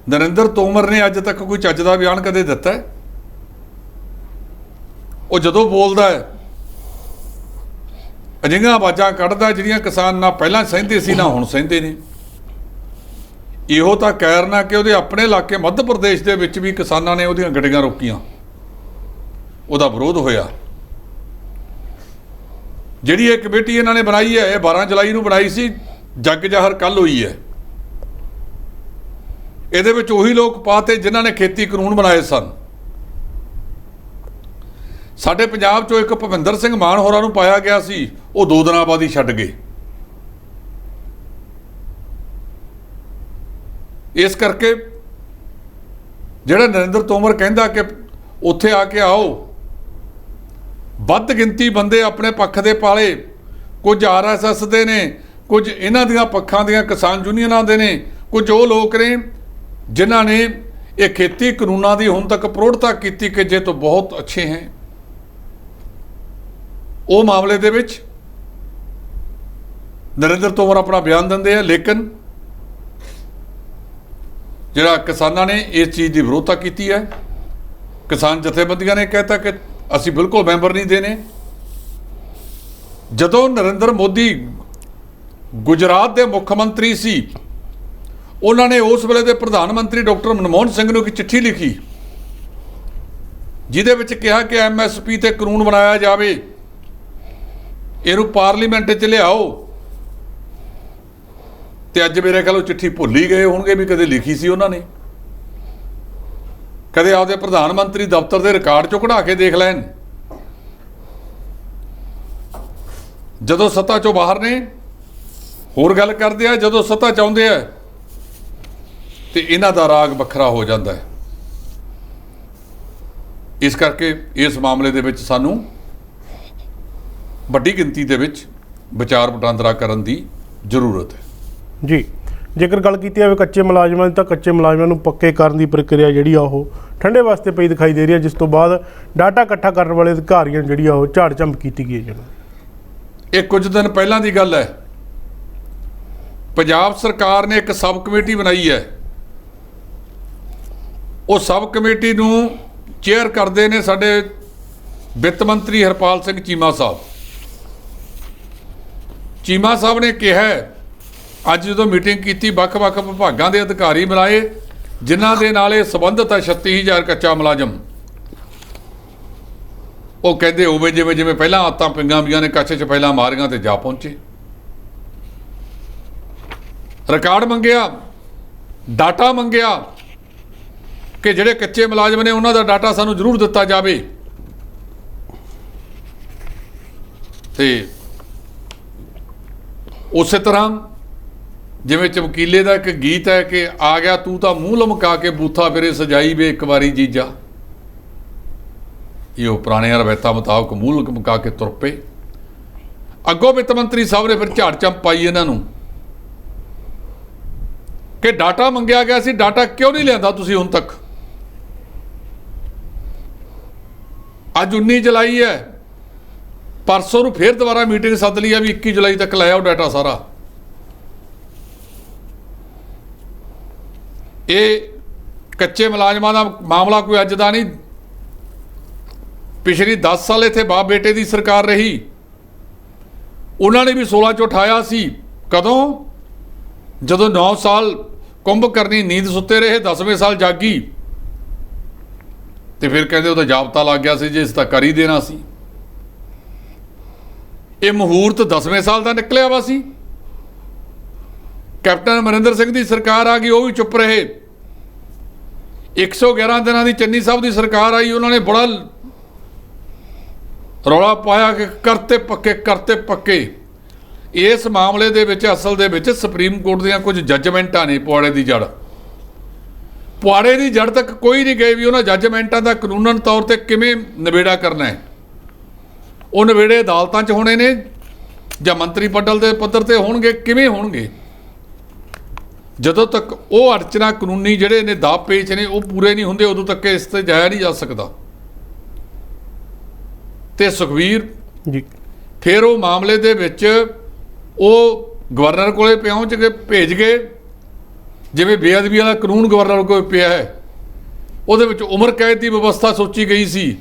ਨਰਿੰਦਰ ਤੋਮਰ ਨੇ ਅੱਜ ਤੱਕ ਕੋਈ ਚੱਜ ਦਾ ਬਿਆਨ ਕਦੇ ਦਿੱਤਾ ਹੈ? ਉਹ ਜਦੋਂ ਬੋਲਦਾ ਹੈ ਅਜਿਹੀਆਂ ਆਵਾਜ਼ਾਂ ਕੱਢਦਾ ਜਿਹੜੀਆਂ ਕਿਸਾਨ ਨਾ ਪਹਿਲਾਂ ਸਹਿੰਦੇ ਸੀ, ਨਾ ਹੁਣ ਸਹਿੰਦੇ ਨੇ। ਇਹੋ ਤਾਂ ਕਾਰਨ ਹੈ ਕਿ ਉਹਦੇ ਆਪਣੇ ਇਲਾਕੇ ਮੱਧ ਪ੍ਰਦੇਸ਼ ਦੇ ਵਿੱਚ ਵੀ ਕਿਸਾਨਾਂ ਨੇ ਉਹਦੀਆਂ ਗੱਡੀਆਂ ਰੋਕੀਆਂ, ਉਹਦਾ ਵਿਰੋਧ ਹੋਇਆ। ਜਿਹੜੀ ਇਹ ਕਮੇਟੀ ਇਹਨਾਂ ਨੇ ਬਣਾਈ ਹੈ, ਇਹ 12 ਜੁਲਾਈ ਨੂੰ ਬਣਾਈ ਸੀ, ਜੱਗ ਜ਼ਾਹਰ ਕੱਲ੍ਹ ਹੋਈ ਹੈ। ਇਹਦੇ ਵਿੱਚ ਉਹੀ ਲੋਕ ਪਾਤੇ ਜਿਨ੍ਹਾਂ ਨੇ ਖੇਤੀ ਕਾਨੂੰਨ ਬਣਾਏ ਸਨ। ਸਾਡੇ ਪੰਜਾਬ 'ਚੋਂ ਇੱਕ ਭੁਪਿੰਦਰ ਸਿੰਘ ਮਾਨ ਹੋਰਾਂ ਨੂੰ ਪਾਇਆ ਗਿਆ ਸੀ, ਉਹ 2 ਦਿਨਾਂ ਬਾਅਦ ਹੀ ਛੱਡ ਗਏ। ਇਸ ਕਰਕੇ ਜਿਹੜਾ ਨਰਿੰਦਰ ਤੋਮਰ ਕਹਿੰਦਾ ਕਿ ਉੱਥੇ ਆ ਕੇ ਆਓ, ਵੱਧ ਗਿਣਤੀ ਬੰਦੇ ਆਪਣੇ ਪੱਖ ਦੇ ਪਾਲੇ, ਕੁਝ ਆਰਐਸਐਸ ਦੇ ਨੇ, ਕੁਝ ਇਹਨਾਂ ਦੀਆਂ ਪੱਖਾਂ ਦੀਆਂ ਕਿਸਾਨ ਯੂਨੀਅਨਾਂ ਦੇ ਨੇ, ਕੁਝ ਉਹ ਲੋਕ ਨੇ ਜਿਨ੍ਹਾਂ ਨੇ ਇਹ ਖੇਤੀ ਕਾਨੂੰਨਾਂ ਦੀ ਹੁਣ ਤੱਕ ਪ੍ਰੋੜਤਾ ਕੀਤੀ ਕਿ ਜੇ ਤੋਂ ਬਹੁਤ ਅੱਛੇ ਹੈ। ਉਹ ਮਾਮਲੇ ਦੇ ਵਿੱਚ ਨਰਿੰਦਰ ਤੋਮਰ ਆਪਣਾ ਬਿਆਨ ਦਿੰਦੇ ਆ, ਲੇਕਿਨ ਜਿਹੜਾ ਕਿਸਾਨਾਂ ਨੇ ਇਸ ਚੀਜ਼ ਦੀ ਵਿਰੋਧਤਾ ਕੀਤੀ ਹੈ। ਕਿਸਾਨ ਜਥੇਬੰਦੀਆਂ ਨੇ ਕਹਿਤਾ ਕਿ ਅਸੀਂ ਬਿਲਕੁਲ ਮੈਂਬਰ ਨਹੀਂ ਦੇਣੇ। ਜਦੋਂ ਨਰਿੰਦਰ ਮੋਦੀ ਗੁਜਰਾਤ ਦੇ ਮੁੱਖ ਮੰਤਰੀ ਸੀ, ਉਹਨਾਂ ਨੇ ਉਸ ਵੇਲੇ ਦੇ ਪ੍ਰਧਾਨ ਮੰਤਰੀ ਡਾਕਟਰ ਮਨਮੋਹਨ ਸਿੰਘ ਨੂੰ ਇੱਕ ਚਿੱਠੀ ਲਿਖੀ, ਜਿਹਦੇ ਵਿੱਚ ਕਿਹਾ ਕਿ ਐਮਐਸਪੀ ਤੇ ਕਾਨੂੰਨ ਬਣਾਇਆ ਜਾਵੇ, ਇਹਨੂੰ ਪਾਰਲੀਮੈਂਟ 'ਚ ਲਿਆਓ। ਤੇ ਅੱਜ ਮੇਰੇ ਖਿਆਲ ਉਹ ਚਿੱਠੀ ਭੁੱਲ ਹੀ ਗਏ ਹੋਣਗੇ ਵੀ ਕਦੇ ਲਿਖੀ ਸੀ ਉਹਨਾਂ ਨੇ। ਕਦੇ ਆਪਦੇ ਪ੍ਰਧਾਨ ਮੰਤਰੀ ਦਫ਼ਤਰ ਦੇ ਰਿਕਾਰਡ 'ਚੋਂ ਕਢਾ ਕੇ ਦੇਖ ਲੈਣ। ਜਦੋਂ ਸੱਤਾ 'ਚੋਂ ਬਾਹਰ ਨੇ ਹੋਰ ਗੱਲ ਕਰਦੇ ਆ, ਜਦੋਂ ਸੱਤਾ 'ਚ ਆਉਂਦੇ ਆ ਤੇ ਇਹਨਾਂ ਦਾ ਰਾਗ ਵੱਖਰਾ ਹੋ ਜਾਂਦਾ ਹੈ। ਇਸ ਕਰਕੇ ਇਸ ਮਾਮਲੇ ਦੇ ਵਿੱਚ ਸਾਨੂੰ ਵੱਡੀ ਗਿਣਤੀ ਦੇ ਵਿੱਚ ਵਿਚਾਰ ਵਟਾਂਦਰਾ ਕਰਨ ਦੀ ਜ਼ਰੂਰਤ ਹੈ ਜੀ। ਜੇਕਰ ਗੱਲ ਕੀਤੀ ਜਾਵੇ ਕੱਚੇ ਮੁਲਾਜ਼ਮਾਂ ਦੀ, ਤਾਂ ਕੱਚੇ ਮੁਲਾਜ਼ਮਾਂ ਨੂੰ ਪੱਕੇ ਕਰਨ ਦੀ ਪ੍ਰਕਿਰਿਆ ਜਿਹੜੀ ਆ ਉਹ ਠੰਡੇ ਵਾਸਤੇ ਪਈ ਦਿਖਾਈ ਦੇ ਰਹੀ ਹੈ, ਜਿਸ ਤੋਂ ਬਾਅਦ ਡਾਟਾ ਇਕੱਠਾ ਕਰਨ ਵਾਲੇ ਅਧਿਕਾਰੀਆਂ ਜਿਹੜੀ ਆ ਉਹ ਝਾੜ ਝੰਬ ਕੀਤੀ ਗਈ ਹੈ। ਇਹ ਕੁਝ ਦਿਨ ਪਹਿਲਾਂ ਦੀ ਗੱਲ ਹੈ। ਪੰਜਾਬ ਸਰਕਾਰ ਨੇ ਇੱਕ ਸਬ ਕਮੇਟੀ ਬਣਾਈ ਹੈ। ਉਹ ਸਬ ਕਮੇਟੀ ਨੂੰ ਚੇਅਰ ਕਰਦੇ ਨੇ ਸਾਡੇ ਵਿੱਤ ਮੰਤਰੀ ਹਰਪਾਲ ਸਿੰਘ ਚੀਮਾ ਸਾਹਿਬ। ਚੀਮਾ ਸਾਹਿਬ ਨੇ ਕਿਹਾ ਅੱਜ ਜਦੋਂ ਮੀਟਿੰਗ ਕੀਤੀ ਵੱਖ-ਵੱਖ ਵਿਭਾਗਾਂ ਦੇ ਅਧਿਕਾਰੀ ਮਿਲਾਏ ਜਿਨ੍ਹਾਂ ਦੇ ਨਾਲ ਇਹ ਸੰਬੰਧਿਤ ਹੈ 36000 ਕੱਚਾ ਮੁਲਾਜ਼ਮ। ਉਹ ਕਹਿੰਦੇ ਉਵੇਂ ਜਿਵੇਂ ਪਹਿਲਾਂ ਆਤਾਂ ਪਈਆਂ ਵੀਆਂ ਨੇ ਕੱਛ 'ਚ ਪਹਿਲਾਂ ਮਾਰੀਆਂ ਤੇ ਜਾ ਪਹੁੰਚੇ। ਰਿਕਾਰਡ ਮੰਗਿਆ, ਡਾਟਾ ਮੰਗਿਆ ਕਿ ਜਿਹੜੇ ਕੱਚੇ ਮੁਲਾਜ਼ਮ ਨੇ ਉਹਨਾਂ ਦਾ ਡਾਟਾ ਸਾਨੂੰ ਜ਼ਰੂਰ ਦਿੱਤਾ ਜਾਵੇ। ਤੇ ਉਸੇ ਤਰ੍ਹਾਂ ਜਿਵੇਂ ਚਮਕੀਲੇ ਦਾ ਇੱਕ ਗੀਤ ਹੈ ਕਿ ਆ ਗਿਆ ਤੂੰ ਤਾਂ ਮੂੰਹ ਲਮਕਾ ਕੇ ਬੂਥਾ ਫਿਰੇ ਸਜਾਈ ਵੇ ਇੱਕ ਵਾਰੀ ਜੀਜਾ, ਇਹ ਉਹ ਪੁਰਾਣੇ ਰਵਾਇਤਾਂ ਮੁਤਾਬਕ ਮੂੰਹ ਲਮਕਾ ਕੇ ਤੁਰ ਪਏ। ਅੱਗੋਂ ਵਿੱਤ ਮੰਤਰੀ ਸਾਹਿਬ ਨੇ ਫਿਰ ਝਾੜ ਚੰਪ ਪਾਈ ਇਹਨਾਂ ਨੂੰ ਕਿ ਡਾਟਾ ਮੰਗਿਆ ਗਿਆ ਸੀ, ਡਾਟਾ ਕਿਉਂ ਨਹੀਂ ਲਿਆਂਦਾ ਤੁਸੀਂ ਹੁਣ ਤੱਕ। ਅੱਜ 19 ਜੁਲਾਈ ਹੈ, ਪਰਸੋਂ ਨੂੰ ਫਿਰ ਦੁਬਾਰਾ ਮੀਟਿੰਗ ਸੱਦ ਲਈ ਆ ਵੀ 21 ਜੁਲਾਈ ਤੱਕ ਲੈ ਆਓ ਡਾਟਾ ਸਾਰਾ। ਇਹ ਕੱਚੇ ਮੁਲਾਜ਼ਮਾਂ ਦਾ ਮਾਮਲਾ ਕੋਈ ਅੱਜ ਦਾ ਨਹੀਂ, ਪਿਛਲੀ 10 ਸਾਲ ਇੱਥੇ ਬਾਪ ਬੇਟੇ ਦੀ ਸਰਕਾਰ ਰਹੀ, ਉਹਨਾਂ ਨੇ ਵੀ 16 'ਚ ਉਠਾਇਆ ਸੀ। ਕਦੋਂ? ਜਦੋਂ 9 ਸਾਲ ਕੁੰਭਕਰਨੀ ਨੀਂਦ ਸੁੱਤੇ ਰਹੇ, 10ਵੇਂ ਸਾਲ ਜਾਗੀ ਤੇ ਫਿਰ ਕਹਿੰਦੇ ਉਹਦਾ ਜਾਬਤਾ ਲੱਗ ਗਿਆ ਸੀ ਜੇ ਇਸ ਤਾਂ ਕਰ ਹੀ ਦੇਣਾ ਸੀ। ਇਹ ਮੁਹੂਰਤ 10ਵੇਂ ਸਾਲ ਦਾ ਨਿਕਲਿਆ ਵਾ ਸੀ। ਕੈਪਟਨ ਅਮਰਿੰਦਰ ਸਿੰਘ ਦੀ ਸਰਕਾਰ ਆ ਗਈ, ਉਹ ਵੀ ਚੁੱਪ ਰਹੇ। 111 ਦਿਨਾਂ ਦੀ ਚੰਨੀ ਸਾਹਿਬ ਦੀ ਸਰਕਾਰ ਆਈ, ਉਹਨਾਂ ਨੇ ਬੜਾ ਰੌਲਾ ਪਾਇਆ ਕਿ ਕਰਤੇ ਪੱਕੇ। ਇਸ ਮਾਮਲੇ ਦੇ ਵਿੱਚ ਅਸਲ ਦੇ ਵਿੱਚ ਸੁਪਰੀਮ ਕੋਰਟ ਦੀਆਂ ਕੁਝ ਜੱਜਮੈਂਟਾਂ ਨੇ ਪੁਆੜੇ ਦੀ ਜੜ ਤੱਕ ਕੋਈ ਨਹੀਂ ਗਏ ਵੀ ਉਹਨਾਂ ਜੱਜਮੈਂਟਾਂ ਦਾ ਕਾਨੂੰਨਨ ਤੌਰ ਤੇ ਕਿਵੇਂ ਨਿਬੇੜਾ ਕਰਨਾ ਹੈ। ਉਹ ਨਿਬੇੜੇ ਅਦਾਲਤਾਂ 'ਚ ਹੋਣੇ ਨੇ ਜਾਂ ਮੰਤਰੀ ਮੰਡਲ ਦੇ ਪੱਧਰ ਤੇ ਹੋਣਗੇ, ਕਿਵੇਂ ਹੋਣਗੇ। ਜਦੋਂ ਤੱਕ ਉਹ ਅੜਚਨਾ ਕਾਨੂੰਨੀ ਜਿਹੜੇ ਨੇ ਦਾਅ ਪੇਚ ਨੇ ਉਹ ਪੂਰੇ ਨਹੀਂ ਹੁੰਦੇ ਉਦੋਂ ਤੱਕ ਇਸ ਤੇ ਜਾਇਆ ਨਹੀਂ ਜਾ ਸਕਦਾ। ਤੇ ਸੁਖਵੀਰ ਜੀ ਫਿਰ ਉਹ ਮਾਮਲੇ ਦੇ ਵਿੱਚ ਉਹ ਗਵਰਨਰ ਕੋਲੇ ਪਹੁੰਚ ਕੇ ਭੇਜ ਗਏ, ਜਿਵੇਂ ਬੇਅਦਬੀ ਵਾਲਾ ਕਾਨੂੰਨ ਗਵਰਨਰ ਕੋਲ ਪਿਆ ਹੈ, ਉਹਦੇ ਵਿੱਚ ਉਮਰ ਕੈਦ ਦੀ ਵਿਵਸਥਾ ਸੋਚੀ ਗਈ ਸੀ।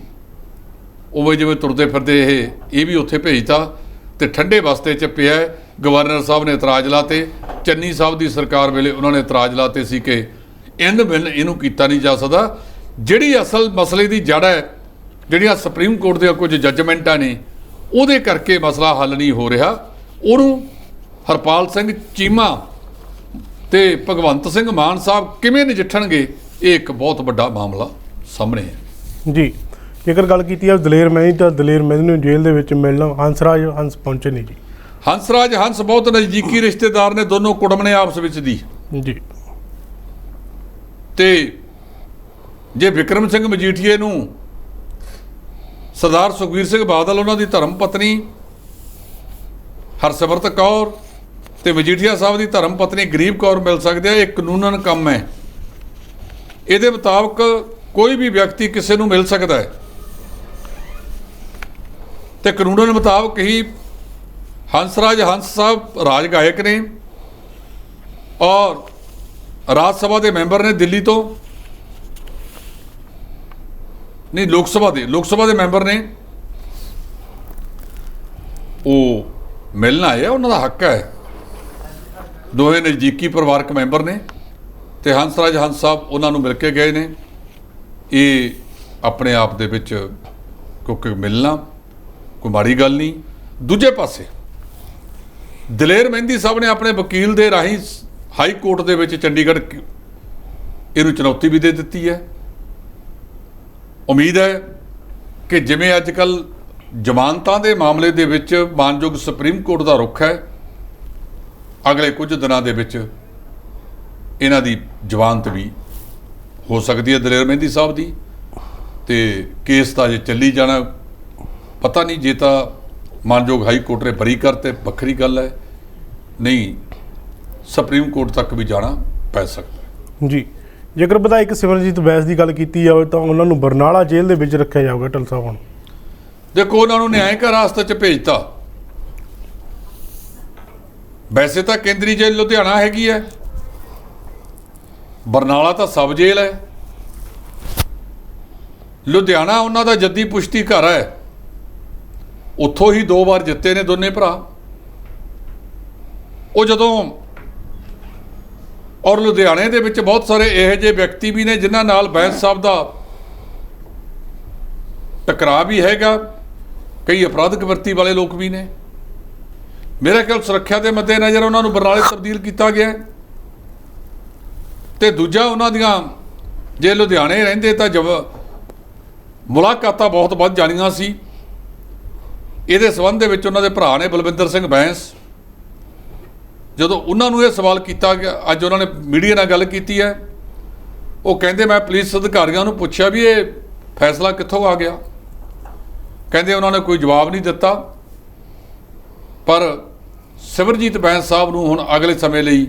ਉਹ ਜਿਵੇਂ ਤੁਰਦੇ ਫਿਰਦੇ ਇਹ ਵੀ ਉੱਥੇ ਭੇਜਤਾ ਤੇ ਠੰਡੇ ਬਸਤੇ 'ਚ ਪਿਆ। ਗਵਰਨਰ ਸਾਹਿਬ ਨੇ ਇਤਰਾਜ਼ ਲਾਤੇ, ਚੰਨੀ ਸਾਹਿਬ ਦੀ ਸਰਕਾਰ ਵੇਲੇ ਉਹਨਾਂ ਨੇ ਇਤਰਾਜ਼ ਲਾਤੇ ਸੀ ਕਿ ਇਹਨੂੰ ਕੀਤਾ ਨਹੀਂ ਜਾ ਸਕਦਾ। ਜਿਹੜੀ ਅਸਲ ਮਸਲੇ ਦੀ ਜੜ ਹੈ, ਜਿਹੜੀਆਂ ਸੁਪਰੀਮ ਕੋਰਟ ਦੀਆਂ ਕੁਝ ਜੱਜਮੈਂਟਾਂ ਨੇ, ਉਹਦੇ ਕਰਕੇ ਮਸਲਾ ਹੱਲ ਨਹੀਂ ਹੋ ਰਿਹਾ। ਉਹਨੂੰ ਹਰਪਾਲ ਸਿੰਘ ਚੀਮਾ ਤੇ ਭਗਵੰਤ ਸਿੰਘ ਮਾਨ ਸਾਹਿਬ ਕਿਵੇਂ ਨਜਿੱਠਣਗੇ, ਇਹ ਇੱਕ ਬਹੁਤ ਵੱਡਾ ਮਾਮਲਾ ਸਾਹਮਣੇ ਹੈ। ਜੀ ਜੇਕਰ ਗੱਲ ਕੀਤੀ ਹੈ ਦਲੇਰ ਮਹਿੰਦੀ, ਤਾਂ ਦਲੇਰ ਮਹਿੰਦੀ ਨੂੰ ਜੇਲ੍ਹ ਦੇ ਵਿੱਚ ਮਿਲਣਾ ਹੰਸਰਾਜ ਹੰਸ ਪਹੁੰਚੇ ਨੇ ਜੀ। ਹੰਸਰਾਜ ਹੰਸ ਬਹੁਤ ਨਜ਼ਦੀਕੀ ਰਿਸ਼ਤੇਦਾਰ ਨੇ, ਦੋਨੋਂ ਕੁੜਮ ਨੇ ਆਪਸ ਵਿੱਚ ਦੀ ਜੀ। ਤੇ ਜੇ ਵਿਕਰਮ ਸਿੰਘ ਮਜੀਠੀਏ ਨੂੰ ਸਰਦਾਰ ਸੁਖਬੀਰ ਸਿੰਘ ਬਾਦਲ, ਉਹਨਾਂ ਦੀ ਧਰਮ ਪਤਨੀ ਹਰਸਿਮਰਤ ਕੌਰ ਤੇ ਮਜੀਠੀਆ ਸਾਹਿਬ ਦੀ ਧਰਮ ਪਤਨੀ ਗਰੀਬ ਕੌਰ ਮਿਲ ਸਕਦੇ ਆ, ਇਹ ਕਾਨੂੰਨਨ ਕੰਮ ਹੈ। ਇਹਦੇ ਮੁਤਾਬਕ ਕੋਈ ਵੀ ਵਿਅਕਤੀ ਕਿਸੇ ਨੂੰ ਮਿਲ ਸਕਦਾ ਹੈ ਤੇ ਕਾਨੂੰਨ ਮੁਤਾਬਕ ਹੀ ਹੰਸਰਾਜ ਹੰਸ ਸਾਹਿਬ ਰਾਜ ਗਾਇਕ ਨੇ ਔਰ ਰਾਜ ਸਭਾ ਦੇ ਮੈਂਬਰ ਨੇ ਦਿੱਲੀ ਤੋਂ, ਨਹੀਂ ਲੋਕ ਸਭਾ ਦੇ ਮੈਂਬਰ ਨੇ। ਉਹ ਮਿਲਣਾ ਹੈ, ਉਹਨਾਂ ਦਾ ਹੱਕ ਹੈ। ਦੋਵੇਂ ਨਜ਼ਦੀਕੀ ਪਰਿਵਾਰਕ ਮੈਂਬਰ ਨੇ ਤੇ ਹੰਸਰਾਜ ਹੰਸ ਸਾਹਿਬ ਉਹਨਾਂ ਨੂੰ ਮਿਲ ਕੇ ਗਏ ਨੇ। ਇਹ ਆਪਣੇ ਆਪ ਦੇ ਵਿੱਚ ਕਿਉਂਕਿ ਮਿਲਣਾ ਕੋਈ ਮਾੜੀ ਗੱਲ ਨਹੀਂ। ਦੂਜੇ ਪਾਸੇ ਦਲੇਰ ਮਹਿੰਦੀ ਸਾਹਿਬ ਨੇ ਆਪਣੇ ਵਕੀਲ ਦੇ ਰਾਹੀਂ ਹਾਈ ਕੋਰਟ ਦੇ ਵਿੱਚ ਚੰਡੀਗੜ੍ਹ ਇਹਨੂੰ ਚੁਣੌਤੀ ਵੀ ਦੇ ਦਿੱਤੀ ਹੈ। ਉਮੀਦ ਹੈ ਕਿ ਜਿਵੇਂ ਅੱਜ ਕੱਲ੍ਹ ਜ਼ਮਾਨਤਾਂ ਦੇ ਮਾਮਲੇ ਦੇ ਵਿੱਚ ਮਾਨਯੋਗ ਸੁਪਰੀਮ ਕੋਰਟ ਦਾ ਰੁਖ ਹੈ, ਅਗਲੇ ਕੁਝ ਦਿਨਾਂ ਦੇ ਵਿੱਚ ਇਹਨਾਂ ਦੀ ਜ਼ਮਾਨਤ ਵੀ ਹੋ ਸਕਦੀ ਹੈ ਦਲੇਰ ਮਹਿੰਦੀ ਸਾਹਿਬ ਦੀ। ਤੇ ਕੇਸ ਤਾਂ ਜੇ ਚੱਲੀ ਜਾਣਾ, ਪਤਾ ਨਹੀਂ, ਜੇ ਤਾਂ ਮਾਨਯੋਗ ਹਾਈ ਕੋਰਟ ਨੇ ਬਰੀ ਕਰਤੇ ਵੱਖਰੀ ਗੱਲ ਹੈ, ਨਹੀਂ ਸੁਪਰੀਮ ਕੋਰਟ ਤੱਕ ਵੀ ਜਾਣਾ ਪੈ ਸਕਦਾ ਜੀ। ਜੇਕਰ ਵਿਧਾਇਕ ਸਿਮਰਨਜੀਤ ਬੈਂਸ ਦੀ ਗੱਲ ਕੀਤੀ ਜਾਵੇ ਤਾਂ ਉਹਨਾਂ ਨੂੰ ਬਰਨਾਲਾ ਜੇਲ੍ਹ ਦੇ ਵਿੱਚ ਰੱਖਿਆ ਜਾਊਗਾ ਢਲ ਸਾਹਿਬ। ਹੁਣ ਦੇਖੋ ਉਹਨਾਂ ਨੂੰ ਨਿਆਂਇਕ ਹਿਰਾਸਤ 'ਚ ਭੇਜਤਾ। ਵੈਸੇ ਤਾਂ ਕੇਂਦਰੀ ਜੇਲ੍ਹ ਲੁਧਿਆਣਾ ਹੈਗੀ ਹੈ, ਬਰਨਾਲਾ ਤਾਂ ਸਬ ਜੇਲ੍ਹ ਹੈ। ਲੁਧਿਆਣਾ ਉਹਨਾਂ ਦਾ ਜੱਦੀ ਪੁਸ਼ਤੀ ਘਰ ਹੈ, ਉੱਥੋਂ ਹੀ 2 ਵਾਰ ਜਿੱਤੇ ਨੇ ਦੋਨੇ ਭਰਾ। ਉਹ ਜਦੋਂ ਔਰ ਲੁਧਿਆਣੇ ਦੇ ਵਿੱਚ ਬਹੁਤ ਸਾਰੇ ਇਹੋ ਜਿਹੇ ਵਿਅਕਤੀ ਵੀ ਨੇ ਜਿਨ੍ਹਾਂ ਨਾਲ ਬੈਂਸ ਸਾਹਿਬ ਦਾ ਟਕਰਾਅ ਵੀ ਹੈਗਾ, ਕਈ ਅਪਰਾਧਿਕ ਵਰਤੀ ਵਾਲੇ ਲੋਕ ਵੀ ਨੇ। ਮੇਰੇ ਖਿਆਲ ਸੁਰੱਖਿਆ ਦੇ ਮੱਦੇਨਜ਼ਰ ਉਹਨਾਂ ਨੂੰ ਬਰਨਾਲੇ ਤਬਦੀਲ ਕੀਤਾ ਗਿਆ ਤੇ ਦੂਜਾ ਉਹਨਾਂ ਦੀਆਂ ਜੇ ਲੁਧਿਆਣੇ ਰਹਿੰਦੇ ਤਾਂ ਮੁਲਾਕਾਤਾਂ ਬਹੁਤ ਵੱਧ ਜਾਣੀਆਂ ਸੀ। ਇਹਦੇ ਸੰਬੰਧ ਦੇ ਵਿੱਚ ਉਹਨਾਂ ਦੇ ਭਰਾ ਨੇ ਬਲਵਿੰਦਰ ਸਿੰਘ ਬੈਂਸ, ਜਦੋਂ ਉਹਨਾਂ ਨੂੰ ਇਹ ਸਵਾਲ ਕੀਤਾ ਗਿਆ, ਅੱਜ ਉਹਨਾਂ ਨੇ ਮੀਡੀਆ ਨਾਲ ਗੱਲ ਕੀਤੀ ਹੈ, ਉਹ ਕਹਿੰਦੇ ਮੈਂ ਪੁਲਿਸ ਅਧਿਕਾਰੀਆਂ ਨੂੰ ਪੁੱਛਿਆ ਵੀ ਇਹ ਫੈਸਲਾ ਕਿੱਥੋਂ ਆ ਗਿਆ, ਕਹਿੰਦੇ ਉਹਨਾਂ ਨੇ ਕੋਈ ਜਵਾਬ ਨਹੀਂ ਦਿੱਤਾ। ਪਰ ਸਿਮਰਜੀਤ ਬੈਂਸ ਸਾਹਿਬ ਨੂੰ ਹੁਣ ਅਗਲੇ ਸਮੇਂ ਲਈ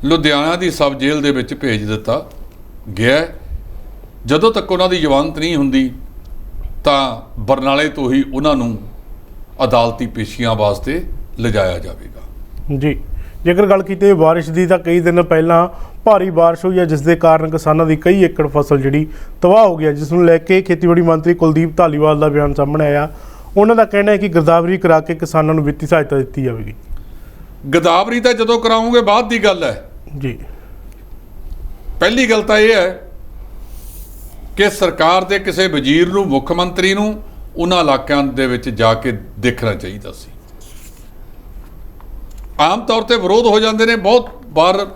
ਲੁਧਿਆਣਾ ਦੀ ਸਬ ਜੇਲ੍ਹ ਦੇ ਵਿੱਚ ਭੇਜ ਦਿੱਤਾ ਗਿਆ। ਜਦੋਂ ਤੱਕ ਉਹਨਾਂ ਦੀ ਜ਼ਮਾਨਤ ਨਹੀਂ ਹੁੰਦੀ ਤਾਂ ਬਰਨਾਲੇ ਤੋਂ ਹੀ ਉਹਨਾਂ ਨੂੰ ਅਦਾਲਤੀ ਪੇਸ਼ੀਆਂ ਵਾਸਤੇ ਲਿਜਾਇਆ ਜਾਵੇਗਾ। ਜੀ, ਜੇਕਰ ਗੱਲ ਕੀਤੀ ਜਾਵੇ ਬਾਰਿਸ਼ ਦੀ ਤਾਂ ਕਈ ਦਿਨ ਪਹਿਲਾਂ ਭਾਰੀ ਬਾਰਿਸ਼ ਹੋਈ ਹੈ, ਜਿਸ ਦੇ ਕਾਰਨ ਕਿਸਾਨਾਂ ਦੀ ਕਈ ਏਕੜ ਫਸਲ ਜਿਹੜੀ ਤਬਾਹ ਹੋ ਗਈ, ਜਿਸ ਨੂੰ ਲੈ ਕੇ ਖੇਤੀਬਾੜੀ ਮੰਤਰੀ ਕੁਲਦੀਪ ਧਾਲੀਵਾਲ ਦਾ ਬਿਆਨ ਸਾਹਮਣੇ ਆਇਆ। ਉਹਨਾਂ ਦਾ ਕਹਿਣਾ ਹੈ ਕਿ ਗਿਰਦਾਵਰੀ ਕਰਾ ਕੇ ਕਿਸਾਨਾਂ ਨੂੰ ਵਿੱਤੀ ਸਹਾਇਤਾ ਦਿੱਤੀ ਜਾਵੇਗੀ। ਗਿਰਦਾਵਰੀ ਤਾਂ ਜਦੋਂ ਕਰਾਉਂਗੇ ਬਾਅਦ ਦੀ ਗੱਲ ਹੈ ਜੀ। ਪਹਿਲੀ ਗੱਲ ਤਾਂ ਇਹ ਹੈ ਕਿ ਸਰਕਾਰ ਦੇ ਕਿਸੇ ਵਜ਼ੀਰ ਨੂੰ, ਮੁੱਖ ਮੰਤਰੀ ਨੂੰ ਉਹਨਾਂ ਇਲਾਕਿਆਂ ਦੇ ਵਿੱਚ ਜਾ ਕੇ ਦੇਖਣਾ ਚਾਹੀਦਾ ਸੀ। ਆਮ ਤੌਰ ਤੇ ਵਿਰੋਧ ਹੋ ਜਾਂਦੇ ਨੇ ਬਹੁਤ ਵਾਰ,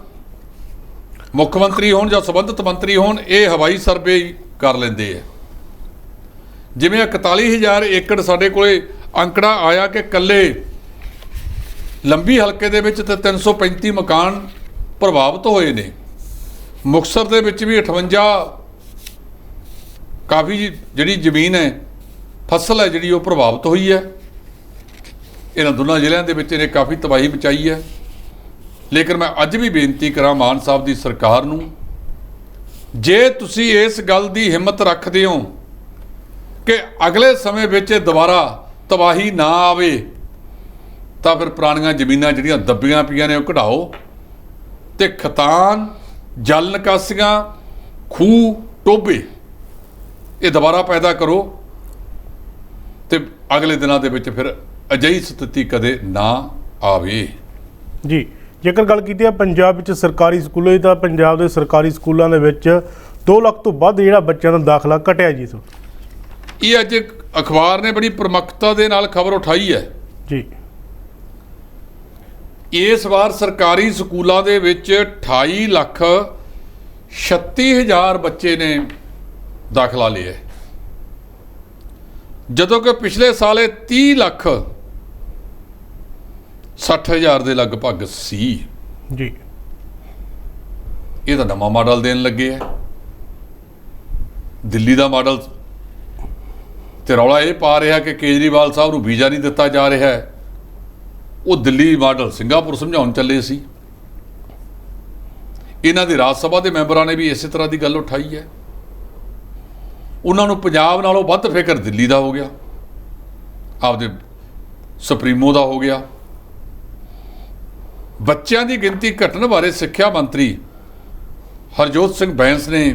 ਮੁੱਖ ਮੰਤਰੀ ਹੋਣ ਜਾਂ ਸੰਬੰਧਿਤ ਮੰਤਰੀ ਹੋਣ, ਇਹ ਹਵਾਈ ਸਰਵੇ ਕਰ ਲੈਂਦੇ ਆ। ਜਿਵੇਂ 41,000 ਏਕੜ ਸਾਡੇ ਕੋਲੇ ਅੰਕੜਾ ਆਇਆ ਕਿ ਇਕੱਲੇ ਲੰਬੀ ਹਲਕੇ ਦੇ ਵਿੱਚ ਤੇ 335 ਮਕਾਨ ਪ੍ਰਭਾਵਿਤ ਹੋਏ ਨੇ। ਮੁਕਤਸਰ ਦੇ ਵਿੱਚ ਵੀ 58 ਕਾਫੀ ਜਿਹੜੀ ਜ਼ਮੀਨ ਹੈ, ਫਸਲ ਹੈ ਜਿਹੜੀ ਉਹ ਪ੍ਰਭਾਵਿਤ ਹੋਈ ਹੈ। ਇਹਨਾਂ ਦੋਨਾਂ ਜ਼ਿਲ੍ਹਿਆਂ ਦੇ ਵਿੱਚ ਇਹਨੇ ਕਾਫੀ ਤਬਾਹੀ ਮਚਾਈ ਹੈ। ਲੇਕਿਨ ਮੈਂ ਅੱਜ ਵੀ ਬੇਨਤੀ ਕਰਾਂ ਮਾਨ ਸਾਹਿਬ ਦੀ ਸਰਕਾਰ ਨੂੰ, ਜੇ ਤੁਸੀਂ ਇਸ ਗੱਲ ਦੀ ਹਿੰਮਤ ਰੱਖਦੇ ਹੋ ਕਿ ਅਗਲੇ ਸਮੇਂ ਵਿੱਚ ਦੁਬਾਰਾ ਤਬਾਹੀ ਨਾ ਆਵੇ ਤਾਂ ਫਿਰ ਪੁਰਾਣੀਆਂ ਜ਼ਮੀਨਾਂ ਜਿਹੜੀਆਂ ਦੱਬੀਆਂ ਪਈਆਂ ਨੇ ਉਹ ਕਢਾਓ ਤੇ ਖਤਾਨ, ਜਲ ਨਿਕਾਸੀਆਂ, ਖੂਹ, ਟੋਭੇ ਇਹ ਦੁਬਾਰਾ ਪੈਦਾ ਕਰੋ ਤੇ ਅਗਲੇ ਦਿਨਾਂ ਦੇ ਵਿੱਚ ਫਿਰ ਅਜਿਹੀ ਸਥਿਤੀ ਕਦੇ ਨਾ ਆਵੇ। ਜੀ, ਜੇਕਰ ਗੱਲ ਕੀਤੀ ਹੈ ਪੰਜਾਬ ਵਿੱਚ ਸਰਕਾਰੀ ਸਕੂਲਾਂ ਦੀ, ਤਾਂ ਪੰਜਾਬ ਦੇ ਸਰਕਾਰੀ ਸਕੂਲਾਂ ਦੇ ਵਿੱਚ 2 ਲੱਖ ਤੋਂ ਵੱਧ ਜਿਹੜਾ ਬੱਚਿਆਂ ਦਾ ਦਾਖਲਾ ਘਟਿਆ ਜੀ। ਇਹ ਅੱਜ ਅਖਬਾਰ ਨੇ ਬੜੀ ਪ੍ਰਮੁੱਖਤਾ ਦੇ ਨਾਲ ਖਬਰ ਉਠਾਈ ਹੈ ਜੀ। ਇਸ ਵਾਰ ਸਰਕਾਰੀ ਸਕੂਲਾਂ ਦੇ ਵਿੱਚ 28,36,000 ਬੱਚੇ ਨੇ ਦਾਖਲਾ ਲਿਆ, ਜਦੋਂ ਕਿ ਪਿਛਲੇ ਸਾਲ ਇਹ 30,60,000 ਦੇ ਲਗਭਗ ਸੀ ਜੀ। ਇਹ ਤਾਂ ਨਵਾਂ ਮਾਡਲ ਦੇਣ ਲੱਗੇ ਹੈ। ਦਿੱਲੀ ਦਾ ਮਾਡਲ ਤੇ ਰੌਲਾ ਇਹ ਪਾ ਰਿਹਾ ਕਿ ਕੇਜਰੀਵਾਲ ਸਾਹਿਬ ਨੂੰ ਵੀਜ਼ਾ ਨਹੀਂ ਦਿੱਤਾ ਜਾ ਰਿਹਾ ਹੈ। ਉਹ ਦਿੱਲੀ ਮਾਡਲ ਸਿੰਗਾਪੁਰ ਸਮਝਾਉਣ ਚੱਲੇ ਸੀ। ਇਹਨਾਂ ਦੀ ਰਾਜ ਸਭਾ ਦੇ ਮੈਂਬਰਾਂ ਨੇ ਵੀ ਇਸੇ ਤਰ੍ਹਾਂ ਦੀ ਗੱਲ ਉਠਾਈ ਹੈ। ਉਹਨਾਂ ਨੂੰ ਪੰਜਾਬ ਨਾਲੋਂ ਵੱਧ ਫਿਕਰ ਦਿੱਲੀ ਦਾ ਹੋ ਗਿਆ, ਆਪਦੇ ਸੁਪਰੀਮੋ ਦਾ ਹੋ ਗਿਆ। ਬੱਚਿਆਂ ਦੀ ਗਿਣਤੀ ਘਟਣ ਬਾਰੇ ਸਿੱਖਿਆ ਮੰਤਰੀ ਹਰਜੋਤ ਸਿੰਘ ਬੈਂਸ ਨੇ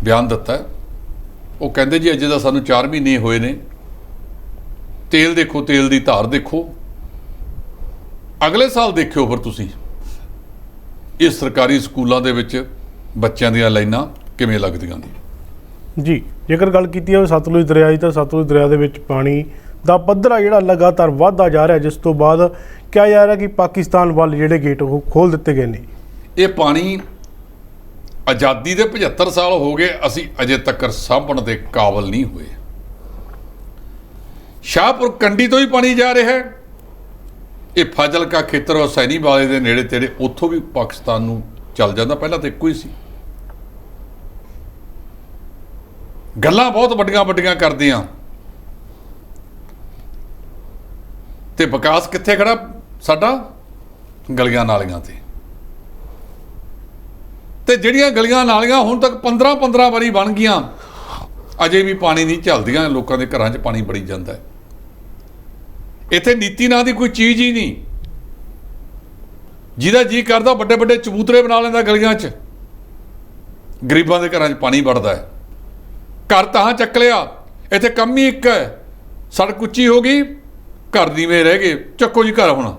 ਬਿਆਨ ਦਿੱਤਾ ਹੈ। ਉਹ ਕਹਿੰਦੇ ਜੀ ਅਜੇ ਤਾਂ ਸਾਨੂੰ 4 ਮਹੀਨੇ ਹੋਏ ਨੇ, ਤੇਲ ਦੇਖੋ, ਤੇਲ ਦੀ ਧਾਰ ਦੇਖੋ, ਅਗਲੇ ਸਾਲ ਦੇਖਿਓ ਫਿਰ ਤੁਸੀਂ ਇਹ ਸਰਕਾਰੀ ਸਕੂਲਾਂ ਦੇ ਵਿੱਚ ਬੱਚਿਆਂ ਦੀਆਂ ਲਾਈਨਾਂ ਕਿਵੇਂ ਲੱਗਦੀਆਂ ਨੇ। ਜੀ, ਜੇਕਰ ਗੱਲ ਕੀਤੀ ਹੈ ਸਤਲੁਜ ਦਰਿਆ ਦੀ, ਤਾਂ ਸਤਲੁਜ ਦਰਿਆ ਦੇ ਵਿੱਚ ਪਾਣੀ ਦਾ ਪੱਧਰ ਆ ਜਿਹੜਾ ਲਗਾਤਾਰ ਵੱਧਦਾ ਜਾ ਰਿਹਾ, ਜਿਸ ਤੋਂ ਬਾਅਦ ਕਿਹਾ ਜਾ ਰਿਹਾ ਕਿ ਪਾਕਿਸਤਾਨ ਵੱਲ ਜਿਹੜੇ ਗੇਟ ਉਹ ਖੋਲ੍ਹ ਦਿੱਤੇ ਗਏ ਨੇ। ਇਹ ਪਾਣੀ ਆਜ਼ਾਦੀ ਦੇ 75 ਸਾਲ ਹੋ ਗਏ, ਅਸੀਂ ਅਜੇ ਤੱਕ ਸਾਂਭਣ ਦੇ ਕਾਬਲ ਨਹੀਂ ਹੋਏ। ਸ਼ਾਹਪੁਰ ਕੰਡੀ ਤੋਂ ਹੀ ਪਾਣੀ ਜਾ ਰਿਹਾ ਹੈ। ਇਹ ਫਾਜ਼ਿਲਕਾ ਖੇਤਰ ਹੁਸੈਨੀ ਵਾਲੇ ਦੇ ਨੇੜੇ ਤੇੜੇ ਉੱਥੋਂ ਵੀ ਪਾਕਿਸਤਾਨ ਨੂੰ ਚੱਲ ਜਾਂਦਾ, ਪਹਿਲਾਂ ਤਾਂ ਇੱਕੋ ਹੀ ਸੀ। ਗੱਲਾਂ ਬਹੁਤ ਵੱਡੀਆਂ ਵੱਡੀਆਂ ਕਰਦੇ ਆ ਤੇ ਵਿਕਾਸ ਕਿੱਥੇ ਖੜਾ ਸਾਡਾ? ਗਲੀਆਂ ਨਾਲੀਆਂ ਤੇ ਜਿਹੜੀਆਂ ਗਲੀਆਂ ਨਾਲੀਆਂ ਹੁਣ ਤੱਕ 15 ਵਾਰੀ ਬਣ ਗਈਆਂ, ਅਜੇ ਵੀ ਪਾਣੀ ਨਹੀਂ ਝੱਲਦੀਆਂ, ਲੋਕਾਂ ਦੇ ਘਰਾਂ 'ਚ ਪਾਣੀ ਬੜੀ ਜਾਂਦਾ ਹੈ। ਇੱਥੇ ਨੀਤੀ ਨਾਂ ਦੀ ਕੋਈ ਚੀਜ਼ ਹੀ ਨਹੀਂ। ਜਿਹਦਾ ਜੀ ਕਰਦਾ ਵੱਡੇ ਵੱਡੇ ਚਬੂਤਰੇ ਬਣਾ ਲੈਂਦਾ ਗਲੀਆਂ 'ਚ, ਗਰੀਬਾਂ ਦੇ ਘਰਾਂ 'ਚ ਪਾਣੀ ਵੜਦਾ ਹੈ। ਘਰ ਤਾਂ ਚੱਕ ਲਿਆ, ਇੱਥੇ ਕੰਮ ਹੀ ਇੱਕ ਹੈ, ਸੜਕ ਉੱਚੀ ਹੋ ਗਈ, ਘਰ ਨੀਵੇਂ ਰਹਿ ਗਏ, ਚੱਕੋ ਜੀ ਘਰ ਹੁਣ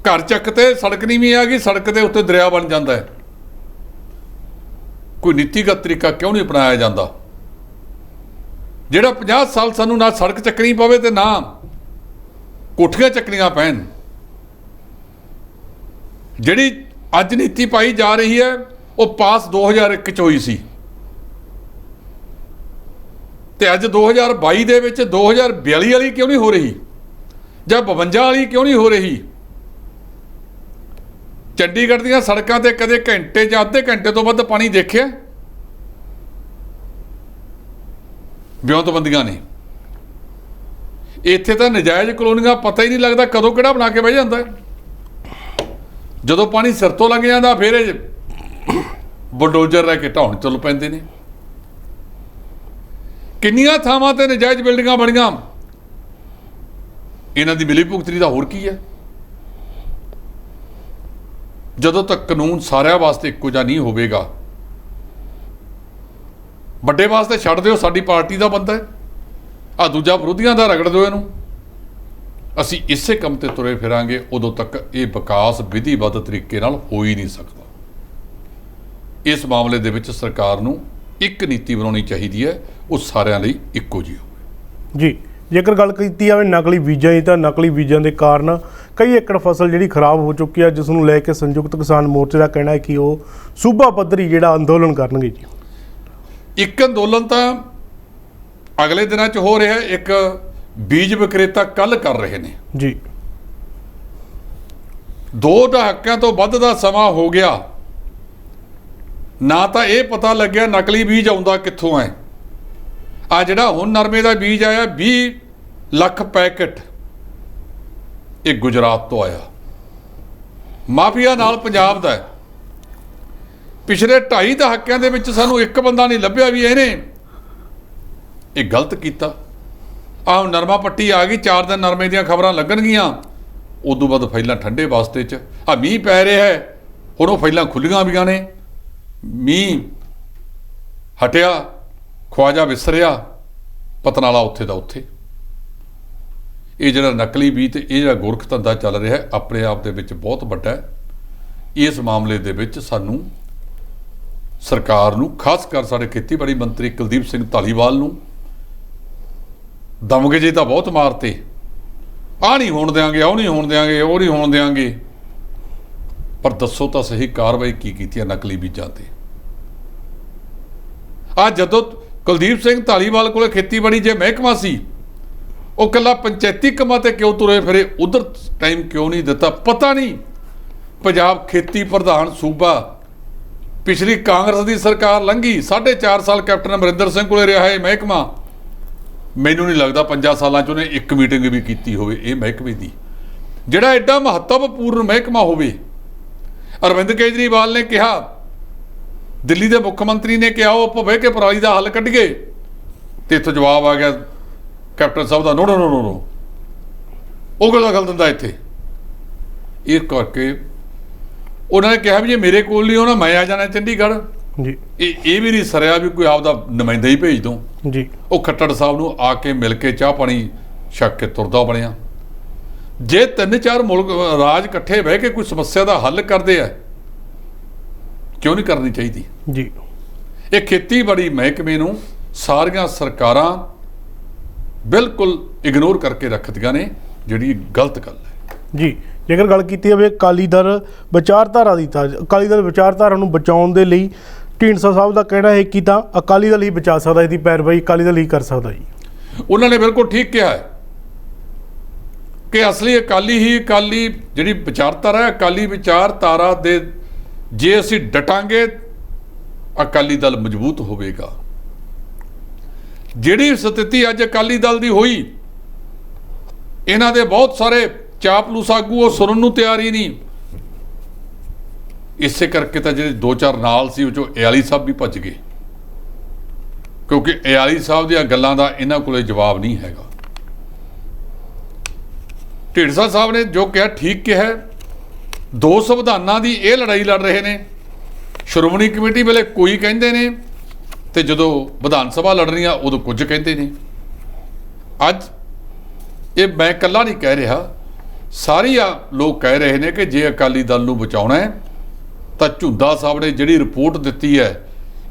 ਘਰ ਚੱਕ ਤੇ ਸੜਕ ਨੀਵੀਂ ਆ ਗਈ, ਸੜਕ ਦੇ ਉੱਤੇ ਦਰਿਆ ਬਣ ਜਾਂਦਾ ਹੈ। ਕੋਈ ਨੀਤੀਗਤ ਤਰੀਕਾ ਕਿਉਂ ਨਹੀਂ ਅਪਣਾਇਆ ਜਾਂਦਾ? ਜਿਹੜਾ 50 ਸਾਲ ਸਾਨੂੰ ਨਾ ਸੜਕ ਚੱਕਣੀ ਪਵੇ ਤੇ ਨਾ ਕੋਠੀਆਂ ਚੱਕਣੀਆਂ ਪੈਣ। ਜਿਹੜੀ ਅੱਜ ਨੀਤੀ ਪਾਈ ਜਾ ਰਹੀ ਹੈ ਉਹ ਪਾਸ 2001 ਚ ਹੋਈ ਸੀ, ਤੇ ਅੱਜ 2022 ਦੇ ਵਿੱਚ 2042 ਵਾਲੀ ਕਿਉਂ ਨਹੀਂ ਹੋ ਰਹੀ, ਜਾਂ 52 ਵਾਲੀ ਕਿਉਂ ਨਹੀਂ ਹੋ ਰਹੀ? ਚੰਡੀਗੜ੍ਹ ਦੀਆਂ ਸੜਕਾਂ ਤੇ ਕਦੇ ਘੰਟੇ ਜਾਂ ਅੱਧੇ ਘੰਟੇ ਤੋਂ ਵੱਧ ਪਾਣੀ ਦੇਖਿਆ? ਵਿਉਂਤਬੰਦੀਆਂ ਨੇ। ਇੱਥੇ ਤਾਂ ਨਜਾਇਜ਼ ਕਲੋਨੀਆਂ ਪਤਾ ਹੀ ਨਹੀਂ ਲੱਗਦਾ ਕਦੋਂ ਕਿਹੜਾ ਬਣਾ ਕੇ ਬਹਿ ਜਾਂਦਾ ਹੈ। ਜਦੋਂ ਪਾਣੀ ਸਿਰ ਤੋਂ ਲੰਘ ਜਾਂਦਾ ਫਿਰ ਇਹ ਬੁਲਡੋਜ਼ਰ ਲੈ ਕੇ ਢਾਉਣ ਚੱਲ ਪੈਂਦੇ ਨੇ। ਕਿੰਨੀਆਂ ਥਾਵਾਂ ਤੇ ਨਜਾਇਜ਼ ਬਿਲਡਿੰਗਾਂ ਬਣੀਆਂ, ਇਹਨਾਂ ਦੀ ਮਿਲੀ ਭੁਗਤਣੀ ਦਾ ਹੋਰ ਕੀ ਹੈ? ਜਦੋਂ ਤੱਕ ਕਾਨੂੰਨ ਸਾਰਿਆਂ ਵਾਸਤੇ ਇੱਕੋ ਜਿਹਾ ਨਹੀਂ ਹੋਵੇਗਾ, ਵੱਡੇ ਵਾਸਤੇ ਛੱਡ ਦਿਓ, ਸਾਡੀ ਪਾਰਟੀ ਦਾ ਬੰਦਾ ਹੈ, ਆ ਦੂਜਾ ਵਿਰੋਧੀਆਂ ਦਾ ਰਗੜ ਦਿਓ ਇਹਨੂੰ। ਅਸੀਂ ਇਸੇ ਕੰਮ ਤੇ ਤੁਰੇ ਫਿਰਾਂਗੇ, ਉਦੋਂ ਤੱਕ ਇਹ ਵਿਕਾਸ ਵਿਧੀਬੱਧ ਤਰੀਕੇ ਨਾਲ ਹੋ ਹੀ ਨਹੀਂ ਸਕਦਾ। ਇਸ ਮਾਮਲੇ ਦੇ ਵਿੱਚ ਸਰਕਾਰ ਨੂੰ ਇੱਕ ਨੀਤੀ ਬਣਾਉਣੀ ਚਾਹੀਦੀ ਹੈ, ਉਹ ਸਾਰਿਆਂ ਲਈ ਇੱਕੋ ਜਿਹੀ ਹੋਵੇ। ਜੀ, ਜੇਕਰ ਗੱਲ ਕੀਤੀ ਜਾਵੇ ਨਕਲੀ ਬੀਜਾਂ ਦੀ, ਤਾਂ ਨਕਲੀ ਬੀਜਾਂ ਦੇ ਕਾਰਨ ਕਈ ਏਕੜ ਫਸਲ ਜਿਹੜੀ ਖਰਾਬ ਹੋ ਚੁੱਕੀ ਹੈ, ਜਿਸ ਨੂੰ ਲੈ ਕੇ ਸੰਯੁਕਤ ਕਿਸਾਨ ਮੋਰਚੇ ਦਾ ਕਹਿਣਾ ਹੈ ਕਿ ਉਹ ਸੂਬਾ ਪੱਧਰੀ ਜਿਹੜਾ ਅੰਦੋਲਨ ਕਰਨਗੇ। ਜੀ, ਇੱਕ ਅੰਦੋਲਨ ਤਾਂ ਅਗਲੇ ਦਿਨਾਂ 'ਚ ਹੋ ਰਿਹਾ। ਇੱਕ ਬੀਜ ਵਿਕਰੇਤਾ ਕੱਲ ਕਰ ਰਹੇ ਨੇ ਜੀ। 2 ਦਹਾਕਿਆਂ ਤੋਂ ਵੱਧ ਦਾ ਸਮਾਂ ਹੋ ਗਿਆ, ਨਾ ਤਾਂ ਇਹ ਪਤਾ ਲੱਗਿਆ ਨਕਲੀ ਬੀਜ ਆਉਂਦਾ ਕਿੱਥੋਂ ਹੈ। ਆ ਜਿਹੜਾ ਹੁਣ ਨਰਮੇ ਦਾ ਬੀਜ ਆਇਆ 20 ਲੱਖ ਪੈਕਟ, ਇਹ ਗੁਜਰਾਤ ਤੋਂ ਆਇਆ, ਮਾਫੀਆ ਨਾਲ ਪੰਜਾਬ ਦਾ ਹੈ। ਪਿਛਲੇ 2.5 ਦਹਾਕਿਆਂ ਦੇ ਵਿੱਚ ਸਾਨੂੰ ਇੱਕ ਬੰਦਾ ਨਹੀਂ ਲੱਭਿਆ ਵੀ ਇਹਨੇ ਇਹ ਗਲਤ ਕੀਤਾ। ਆਹ ਨਰਮਾ ਪੱਟੀ ਆ ਗਈ, 4 ਦਿਨ ਨਰਮੇ ਦੀਆਂ ਖਬਰਾਂ ਲੱਗਣਗੀਆਂ, ਉਦੋਂ ਬਾਅਦ ਫਾਈਲਾਂ ਠੰਡੇ ਵਾਸਤੇ 'ਚ ਆ ਮੀਂਹ ਪੈ ਰਿਹਾ ਹੈ, ਹੁਣ ਉਹ ਫਾਈਲਾਂ ਖੁੱਲੀਆਂ ਵੀਆਂ ਨੇ। ਮੀਂਹ ਹਟਿਆ, ਖਵਾਜਾ ਵਿਸਰਿਆ, ਪਤਨਾਲਾ ਉੱਥੇ ਦਾ ਉੱਥੇ। ਇਹ ਜਿਹੜਾ ਨਕਲੀ ਬੀਜ ਤੇ ਇਹ ਜਿਹੜਾ ਗੋਰਖ ਧੰਦਾ ਚੱਲ ਰਿਹਾ ਹੈ, ਆਪਣੇ ਆਪ ਦੇ ਵਿੱਚ ਬਹੁਤ ਵੱਡਾ ਹੈ। ਇਸ ਮਾਮਲੇ ਦੇ ਵਿੱਚ ਸਾਨੂੰ ਸਰਕਾਰ ਨੂੰ, ਖਾਸ ਕਰ ਸਾਡੇ ਖੇਤੀਬਾੜੀ ਮੰਤਰੀ ਕੁਲਦੀਪ ਸਿੰਘ ਧਾਲੀਵਾਲ ਨੂੰ ਦਮਗਜੇ ਤਾਂ ਬਹੁਤ ਮਾਰਤੇ, ਆਹ ਨਹੀਂ ਹੋਣ ਦਿਆਂਗੇ, ਉਹ ਨਹੀਂ ਹੋਣ ਦਿਆਂਗੇ, ਉਹ ਨਹੀਂ ਹੋਣ ਦਿਆਂਗੇ, ਪਰ ਦੱਸੋ ਤਾਂ ਸਹੀ ਕਾਰਵਾਈ ਕੀ ਕੀਤੀ ਹੈ ਨਕਲੀ ਬੀਜਾਂ ਤੇ? ਜਦੋਂ ਕੁਲਦੀਪ ਸਿੰਘ ਧਾਲੀਵਾਲ ਕੋਲੇ ਖੇਤੀਬਾੜੀ ਜੇ ਮਹਿਕਮਾ ਸੀ, ਉਹ ਇਕੱਲਾ ਪੰਚਾਇਤੀ ਕੰਮਾਂ ਤੇ ਕਿਉਂ ਤੁਰੇ ਫਿਰੇ, ਉਧਰ ਟਾਈਮ ਕਿਉਂ ਨਹੀਂ ਦਿੱਤਾ? ਪਤਾ ਨਹੀਂ। ਪੰਜਾਬ ਖੇਤੀ ਪ੍ਰਧਾਨ ਸੂਬਾ, ਪਿਛਲੀ ਕਾਂਗਰਸ ਦੀ ਸਰਕਾਰ ਲੰਘੀ, 4.5 ਸਾਲ ਕੈਪਟਨ ਅਮਰਿੰਦਰ ਸਿੰਘ ਕੋਲੇ ਰਿਹਾ ਇਹ ਮਹਿਕਮਾ। ਮੈਨੂੰ ਨਹੀਂ ਲੱਗਦਾ 5 ਸਾਲਾਂ 'ਚ ਉਹਨੇ ਇੱਕ ਮੀਟਿੰਗ ਵੀ ਕੀਤੀ ਹੋਵੇ ਇਹ ਮਹਿਕਮੇ ਦੀ, ਜਿਹੜਾ ਐਡਾ ਮਹੱਤਵਪੂਰਨ ਮਹਿਕਮਾ ਹੋਵੇ। ਅਰਵਿੰਦ ਕੇਜਰੀਵਾਲ ਨੇ ਕਿਹਾ, ਦਿੱਲੀ ਦੇ ਮੁੱਖ ਮੰਤਰੀ ਨੇ ਕਿਹਾ ਉਹ ਭਵੇ ਕੇ ਪਰਾਲੀ ਦਾ ਹੱਲ ਕੱਢੀਏ, ਤੇ ਇੱਥੋਂ ਜਵਾਬ ਆ ਗਿਆ ਕੈਪਟਨ ਸਾਹਿਬ ਦਾ, ਨੋ ਨੋ ਨੋ ਨੋ ਨੋ, ਉਹ ਕਿਹੜਾ ਗੱਲ ਦਿੰਦਾ ਇੱਥੇ। ਇਹ ਕਰਕੇ ਉਹਨਾਂ ਨੇ ਕਿਹਾ ਵੀ ਜੇ ਮੇਰੇ ਕੋਲ ਨਹੀਂ ਆਉਣਾ ਮੈਂ ਆ ਜਾਣਾ ਚੰਡੀਗੜ੍ਹ ਜੀ। ਇਹ ਵੀ ਨਹੀਂ ਸਰਿਆ ਵੀ ਕੋਈ ਆਪਦਾ ਨੁਮਾਇੰਦਾ ਹੀ ਭੇਜ ਦੋ ਜੀ। ਉਹ ਖੱਟੜ ਸਾਹਿਬ ਨੂੰ ਆ ਕੇ ਮਿਲ ਕੇ ਚਾਹ ਪਾਣੀ ਛਕ ਕੇ ਤੁਰਦਾ ਬਣਿਆ। ਜੇ 3-4 ਮੁਲਕ ਰਾਜ ਇਕੱਠੇ ਬਹਿ ਕੇ ਕੋਈ ਸਮੱਸਿਆ ਦਾ ਹੱਲ ਕਰਦੇ ਆ, ਕਿਉਂ ਨਹੀਂ ਕਰਨੀ ਚਾਹੀਦੀ ਜੀ? ਇਹ ਖੇਤੀਬਾੜੀ ਮਹਿਕਮੇ ਨੂੰ ਸਾਰੀਆਂ ਸਰਕਾਰਾਂ ਬਿਲਕੁਲ ਇਗਨੋਰ ਕਰਕੇ ਰੱਖਦੀਆਂ ਨੇ, ਜਿਹੜੀ ਗਲਤ ਗੱਲ ਹੈ। ਜੀ, ਜੇਕਰ ਗੱਲ ਕੀਤੀ ਜਾਵੇ ਅਕਾਲੀ ਦਲ ਵਿਚਾਰਧਾਰਾ ਦੀ, ਤਾਂ ਅਕਾਲੀ ਦਲ ਵਿਚਾਰਧਾਰਾ ਨੂੰ ਬਚਾਉਣ ਦੇ ਲਈ ਢੀਂਡਸਾ ਸਾਹਿਬ ਦਾ ਕਹਿਣਾ ਹੈ ਕਿ ਤਾਂ ਅਕਾਲੀ ਦਲ ਹੀ ਬਚਾ ਸਕਦਾ, ਇਹਦੀ ਪੈਰਵਾਈ ਅਕਾਲੀ ਦਲ ਹੀ ਕਰ ਸਕਦਾ। ਜੀ, ਉਹਨਾਂ ਨੇ ਬਿਲਕੁਲ ਠੀਕ ਕਿਹਾ ਹੈ ਕਿ ਅਸਲੀ ਅਕਾਲੀ ਜਿਹੜੀ ਵਿਚਾਰਧਾਰਾ ਹੈ, ਅਕਾਲੀ ਵਿਚਾਰਧਾਰਾ ਦੇ ਜੇ ਅਸੀਂ ਡਟਾਂਗੇ ਅਕਾਲੀ ਦਲ ਮਜ਼ਬੂਤ ਹੋਵੇਗਾ। ਜਿਹੜੀ ਸਥਿਤੀ ਅੱਜ ਅਕਾਲੀ ਦਲ ਦੀ ਹੋਈ, ਇਹਨਾਂ ਦੇ ਬਹੁਤ ਸਾਰੇ ਚਾਪਲੂਸ ਆਗੂ ਉਹ ਸੁਣਨ ਨੂੰ ਤਿਆਰ ਹੀ ਨਹੀਂ। ਇਸੇ ਕਰਕੇ ਤਾਂ ਜਿਹੜੇ 2-4 ਨਾਲ ਸੀ ਉਹ ਚੋਂ ਇਆਲੀ ਸਾਹਿਬ ਵੀ ਭੱਜ ਗਏ, ਕਿਉਂਕਿ ਇਆਲੀ ਸਾਹਿਬ ਦੀਆਂ ਗੱਲਾਂ ਦਾ ਇਹਨਾਂ ਕੋਲੇ ਜਵਾਬ ਨਹੀਂ ਹੈਗਾ। ਢੀਂਡਸਾ ਸਾਹਿਬ ਨੇ ਜੋ ਕਿਹਾ ਠੀਕ ਕਿਹਾ। 2 ਸੰਵਿਧਾਨਾਂ ਦੀ ਇਹ ਲੜਾਈ ਲੜ ਰਹੇ ਨੇ। ਸ਼੍ਰੋਮਣੀ ਕਮੇਟੀ ਵੇਲੇ ਕੋਈ ਕਹਿੰਦੇ ਨੇ, ਤੇ ਜਦੋਂ ਵਿਧਾਨ ਸਭਾ ਲੜਨੀ ਆ ਉਦੋਂ ਕੁਝ ਕਹਿੰਦੇ ਨੇ। ਅੱਜ ਇਹ ਮੈਂ ਇਕੱਲਾ ਨਹੀਂ ਕਹਿ ਰਿਹਾ, ਸਾਰੇ ਲੋਕ ਕਹਿ ਰਹੇ ਨੇ ਕਿ ਜੇ ਅਕਾਲੀ ਦਲ ਨੂੰ ਬਚਾਉਣਾ ਹੈ ਤਾਂ ਝੁੰਦਾ ਸਾਹਿਬ ਨੇ ਜਿਹੜੀ ਰਿਪੋਰਟ ਦਿੱਤੀ ਹੈ,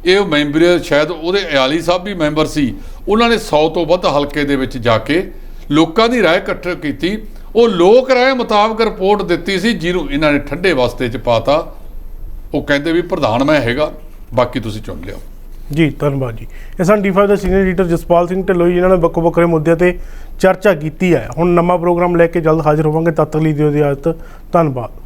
ਇਹ ਮੈਂਬਰ ਸ਼ਾਇਦ ਉਹਦੇ ਅਯਾਲੀ ਸਾਹਿਬ ਵੀ ਮੈਂਬਰ ਸੀ, ਉਹਨਾਂ ਨੇ 100 ਤੋਂ ਵੱਧ ਹਲਕੇ ਦੇ ਵਿੱਚ ਜਾ ਕੇ ਲੋਕਾਂ ਦੀ ਰਾਏ ਇਕੱਠੀ ਕੀਤੀ। ਉਹ ਲੋਕ ਰਾਏ ਮੁਤਾਬਕ ਰਿਪੋਰਟ ਦਿੱਤੀ ਸੀ, ਜਿਹਨੂੰ ਇਹਨਾਂ ਨੇ ਠੰਡੇ ਵਾਸਤੇ 'ਚ ਪਾਤਾ। ਉਹ ਕਹਿੰਦੇ ਵੀ ਪ੍ਰਧਾਨ ਮੈਂ ਹੈਗਾ, ਬਾਕੀ ਤੁਸੀਂ ਚੁਣ ਲਿਓ। ਜੀ ਧੰਨਵਾਦ ਜੀ। ਇਹ ਸਨ D5 ਦੇ ਸੀਨੀਅਰ ਐਡੀਟਰ ਜਸਪਾਲ ਸਿੰਘ ਢਿੱਲੋਂ ਜੀ, ਜਿਨ੍ਹਾਂ ਨੇ ਵੱਖੋ ਵੱਖਰੇ ਮੁੱਦਿਆਂ ਤੇ ਚਰਚਾ ਕੀਤੀ ਹੈ। ਹੁਣ ਨਵਾਂ ਪ੍ਰੋਗਰਾਮ ਲੈ ਕੇ ਜਲਦ ਹਾਜ਼ਰ ਹੋਵਾਂਗੇ, ਤਦ ਤੱਕ ਲਈ ਦਿਓ ਇਜਾਜ਼ਤ। ਧੰਨਵਾਦ।